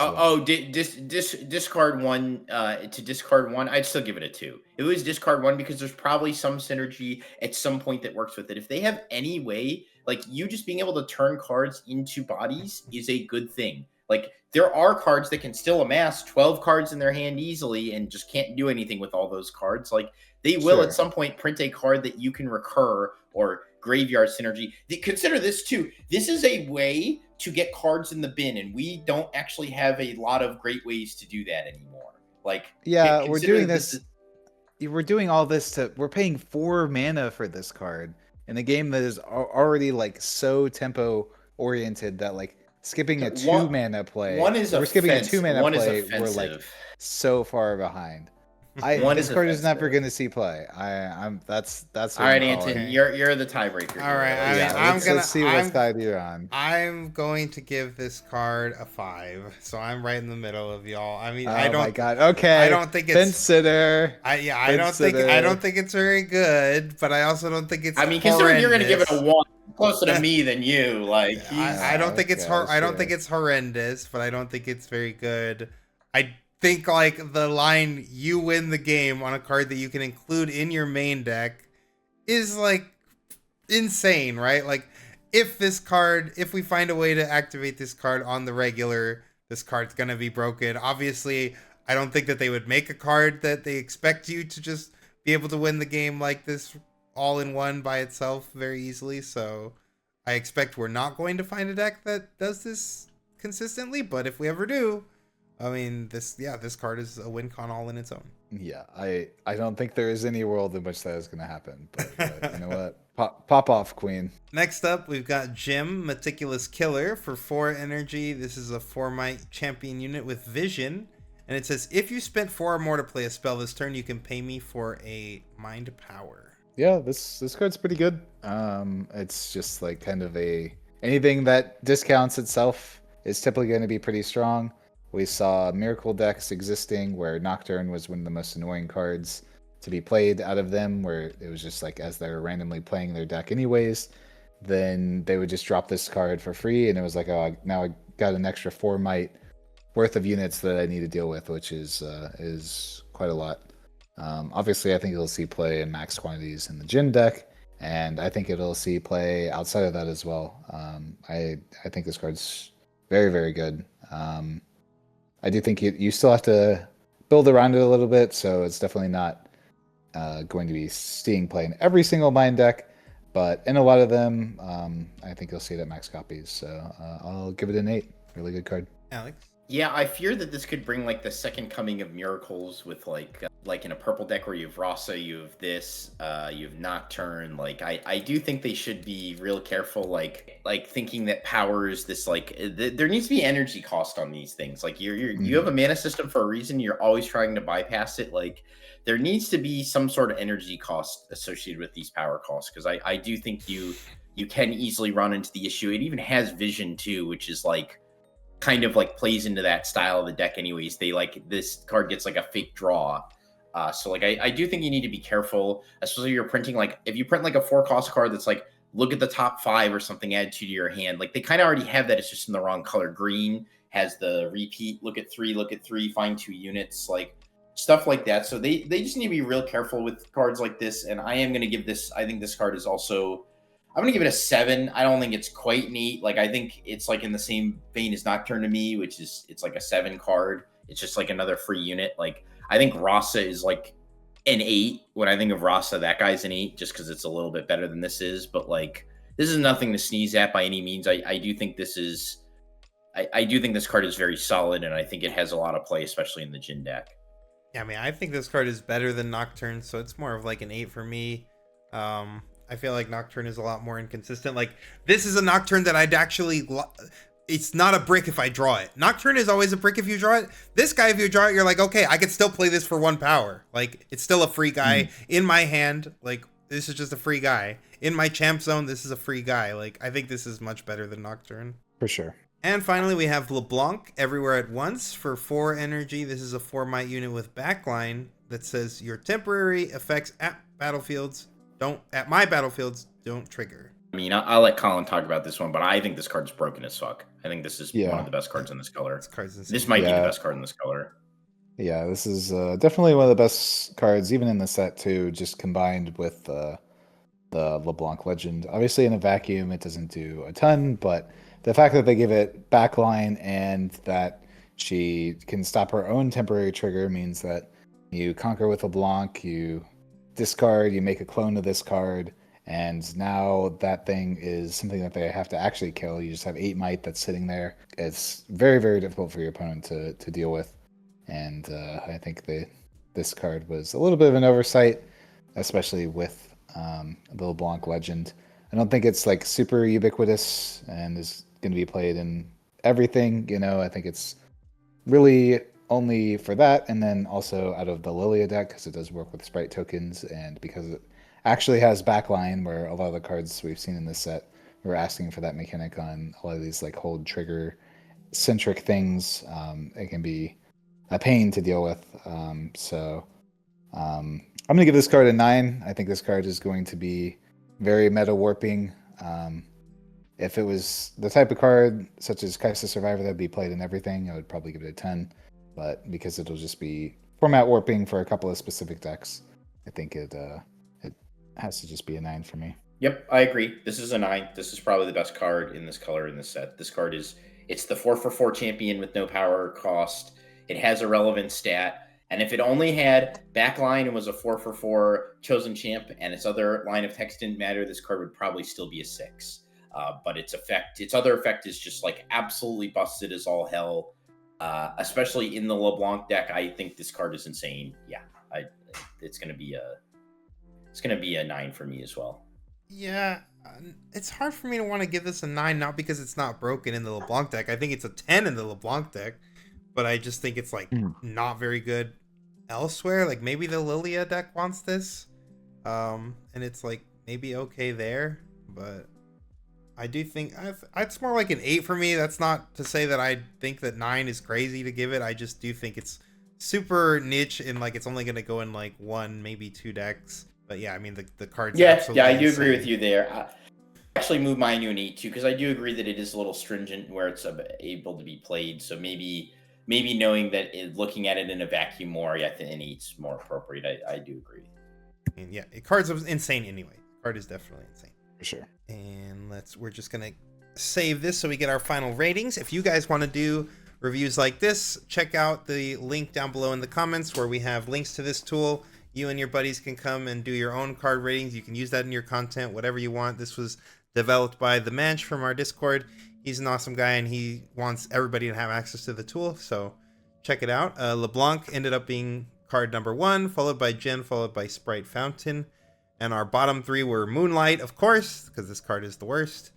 discard 1 to discard 1, I'd still give it a 2. It was discard 1 because there's probably some synergy at some point that works with it. If they have any way, like you just being able to turn cards into bodies is a good thing. Like there are cards that can still amass 12 cards in their hand easily and just can't do anything with all those cards. Like they will at some point print a card that you can recur or graveyard synergy. Consider this too. This is a way to get cards in the bin, and we don't actually have a lot of great ways to do that anymore. Like, yeah, we're doing this. We're doing all this we're paying 4 mana for this card in a game that is already like so tempo oriented that like skipping a 2 mana play. We're skipping a 2 mana play. We're like so far behind. This card is never going to see play. That's all right, Anton. You're the tiebreaker. All right, let's see what side you're on. I'm going to give this card a 5, so I'm right in the middle of y'all. I mean, oh my god. Okay. I don't think it's Consider. I don't think it's very good, but I also don't think it's. I mean, considering you're going to give it a 1, closer to me than you. Like, I don't think it's I don't think it's horrendous, but I don't think it's very good. I think like the line "you win the game" on a card that you can include in your main deck is like insane, right? Like if we find a way to activate this card on the regular, this card's gonna be broken. Obviously, I don't think that they would make a card that they expect you to just be able to win the game like this all in one by itself very easily. So I expect we're not going to find a deck that does this consistently, but if we ever do, I mean, this card is a win con all in its own. Yeah, I don't think there is any world in which that is going to happen. But you know what? Pop off, Queen. Next up, we've got Jim, Meticulous Killer for 4 energy. This is a 4 might champion unit with vision. And it says, if you spent 4 or more to play a spell this turn, you can pay me for a mind power. Yeah, this card's pretty good. It's just like kind of anything that discounts itself is typically going to be pretty strong. We saw Miracle decks existing where Nocturne was one of the most annoying cards to be played out of them, where it was just like as they were randomly playing their deck anyways, then they would just drop this card for free, and it was like, oh, now I got an extra 4 might worth of units that I need to deal with, which is quite a lot. Obviously, I think it'll see play in max quantities in the Jin deck, and I think it'll see play outside of that as well. I think this card's very, very good. I do think you still have to build around it a little bit, so it's definitely not going to be seeing play in every single Mind deck, but in a lot of them, I think you'll see it at max copies. So I'll give it an 8. Really good card. Alex? Yeah, I fear that this could bring like the second coming of miracles with like in a purple deck where you have Rasa, you have this, you have Nocturne. Like I do think they should be real careful, like thinking that powers this there needs to be energy cost on these things. Like you have a mana system for a reason. You're always trying to bypass it. Like there needs to be some sort of energy cost associated with these power costs, because I do think you can easily run into the issue. It even has vision too, which is like kind of like plays into that style of the deck anyways. They like this card gets like a fake draw. So like I do think you need to be careful, especially if you're printing, like if you print like a 4-cost card that's like look at the top 5 or something, add 2 to your hand. Like they kind of already have that, it's just in the wrong color. Green has the repeat, look at 3, find 2 units, like stuff like that. So they just need to be real careful with cards like this. And I am going to give this, I think this card is also, I'm going to give it a 7. I don't think it's quite neat. Like, I think it's like in the same vein as Nocturne to me, which is, it's like a 7 card. It's just like another free unit. Like, I think Rasa is like an 8. When I think of Rasa, that guy's an 8 just because it's a little bit better than this is. But like, this is nothing to sneeze at by any means. I do think this is. I do think this card is very solid, and I think it has a lot of play, especially in the Jin deck. Yeah, I mean, I think this card is better than Nocturne, so it's more of like an 8 for me. I feel like Nocturne is a lot more inconsistent. Like, this is a Nocturne that I'd actually... It's not a brick if I draw it. Nocturne is always a brick if you draw it. This guy, if you draw it, you're like, okay, I could still play this for 1 power. Like, it's still a free guy in my hand. Like, this is just a free guy. In my champ zone, this is a free guy. Like, I think this is much better than Nocturne. For sure. And finally, we have Leblanc, Everywhere at Once, for 4 energy. This is a 4 might unit with backline that says your temporary effects at battlefields don't trigger. I mean, I'll let Collin talk about this one, but I think this card's broken as fuck. I think this is one of the best cards in this color. This might be the best card in this color. Yeah, this is definitely one of the best cards, even in the set too, just combined with the LeBlanc Legend. Obviously, in a vacuum, it doesn't do a ton, but the fact that they give it backline and that she can stop her own temporary trigger means that you conquer with LeBlanc, you discard, you make a clone of this card, and now that thing is something that they have to actually kill. You just have 8 might that's sitting there. It's very, very difficult for your opponent to deal with. And I think this card was a little bit of an oversight, especially with the LeBlanc Legend. I don't think it's like super ubiquitous and is going to be played in everything. You know, I think it's really only for that, and then also out of the Lillia deck because it does work with Sprite tokens, and because it actually has backline, where a lot of the cards we've seen in this set were asking for that mechanic on a lot of these like hold trigger centric things. It can be a pain to deal with. So I'm going to give this card a 9. I think this card is going to be very meta warping. If it was the type of card such as Crisis Survivor that'd be played in everything, I would probably give it a 10. But because it'll just be format warping for a couple of specific decks, I think it has to just be a 9 for me. Yep, I agree. This is a 9. This is probably the best card in this color in this set. This card it's the 4/4 champion with no power cost. It has a relevant stat. And if it only had backline and was a 4/4 chosen champ and its other line of text didn't matter, this card would probably still be a 6. But its other effect is just like absolutely busted as all hell. Especially in the LeBlanc deck, I think this card is insane. Yeah, it's gonna be a 9 for me as well. Yeah, it's hard for me to want to give this a 9, not because it's not broken in the LeBlanc deck. I think it's a 10 in the LeBlanc deck, but I just think it's like not very good elsewhere. Like maybe the Lillia deck wants this, and it's like maybe okay there, but I do think it's more like an 8 for me. That's not to say that I think that 9 is crazy to give it. I just do think it's super niche and like it's only going to go in like 1, maybe 2 decks. But yeah, I mean the cards. Yeah, I do agree with you there. I actually moved mine to an 8 too because I do agree that it is a little stringent where it's able to be played. So maybe knowing that looking at it in a vacuum more, yeah, I think an 8's more appropriate. I do agree. And yeah, the card's insane anyway. The card is definitely insane. For sure. And we're just gonna save this so we get our final ratings. If you guys want to do reviews like this, check out the link down below in the comments where we have links to this tool. You and your buddies can come and do your own card ratings. You can use that in your content, whatever you want. This was developed by the Mage from our Discord. He's an awesome guy and he wants everybody to have access to the tool, so check it out. LeBlanc ended up being card number 1, followed by Jin, followed by Sprite Fountain. And our bottom 3 were Moonlight, of course, because this card is the worst,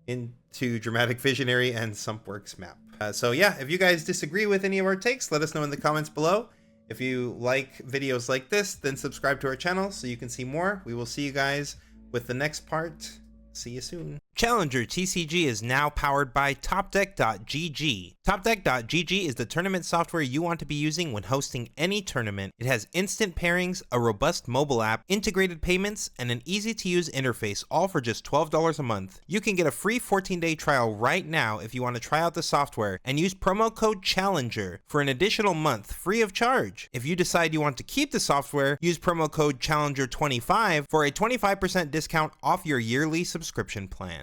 into Dramatic Visionary and Sump Works Map. So yeah, if you guys disagree with any of our takes, let us know in the comments below. If you like videos like this, then subscribe to our channel so you can see more. We will see you guys with the next part. See you soon. Challenger TCG is now powered by TopDeck.gg. TopDeck.gg is the tournament software you want to be using when hosting any tournament. It has instant pairings, a robust mobile app, integrated payments, and an easy-to-use interface, all for just $12 a month. You can get a free 14-day trial right now if you want to try out the software and use promo code CHALLENGER for an additional month free of charge. If you decide you want to keep the software, use promo code CHALLENGER25 for a 25% discount off your yearly subscription plan.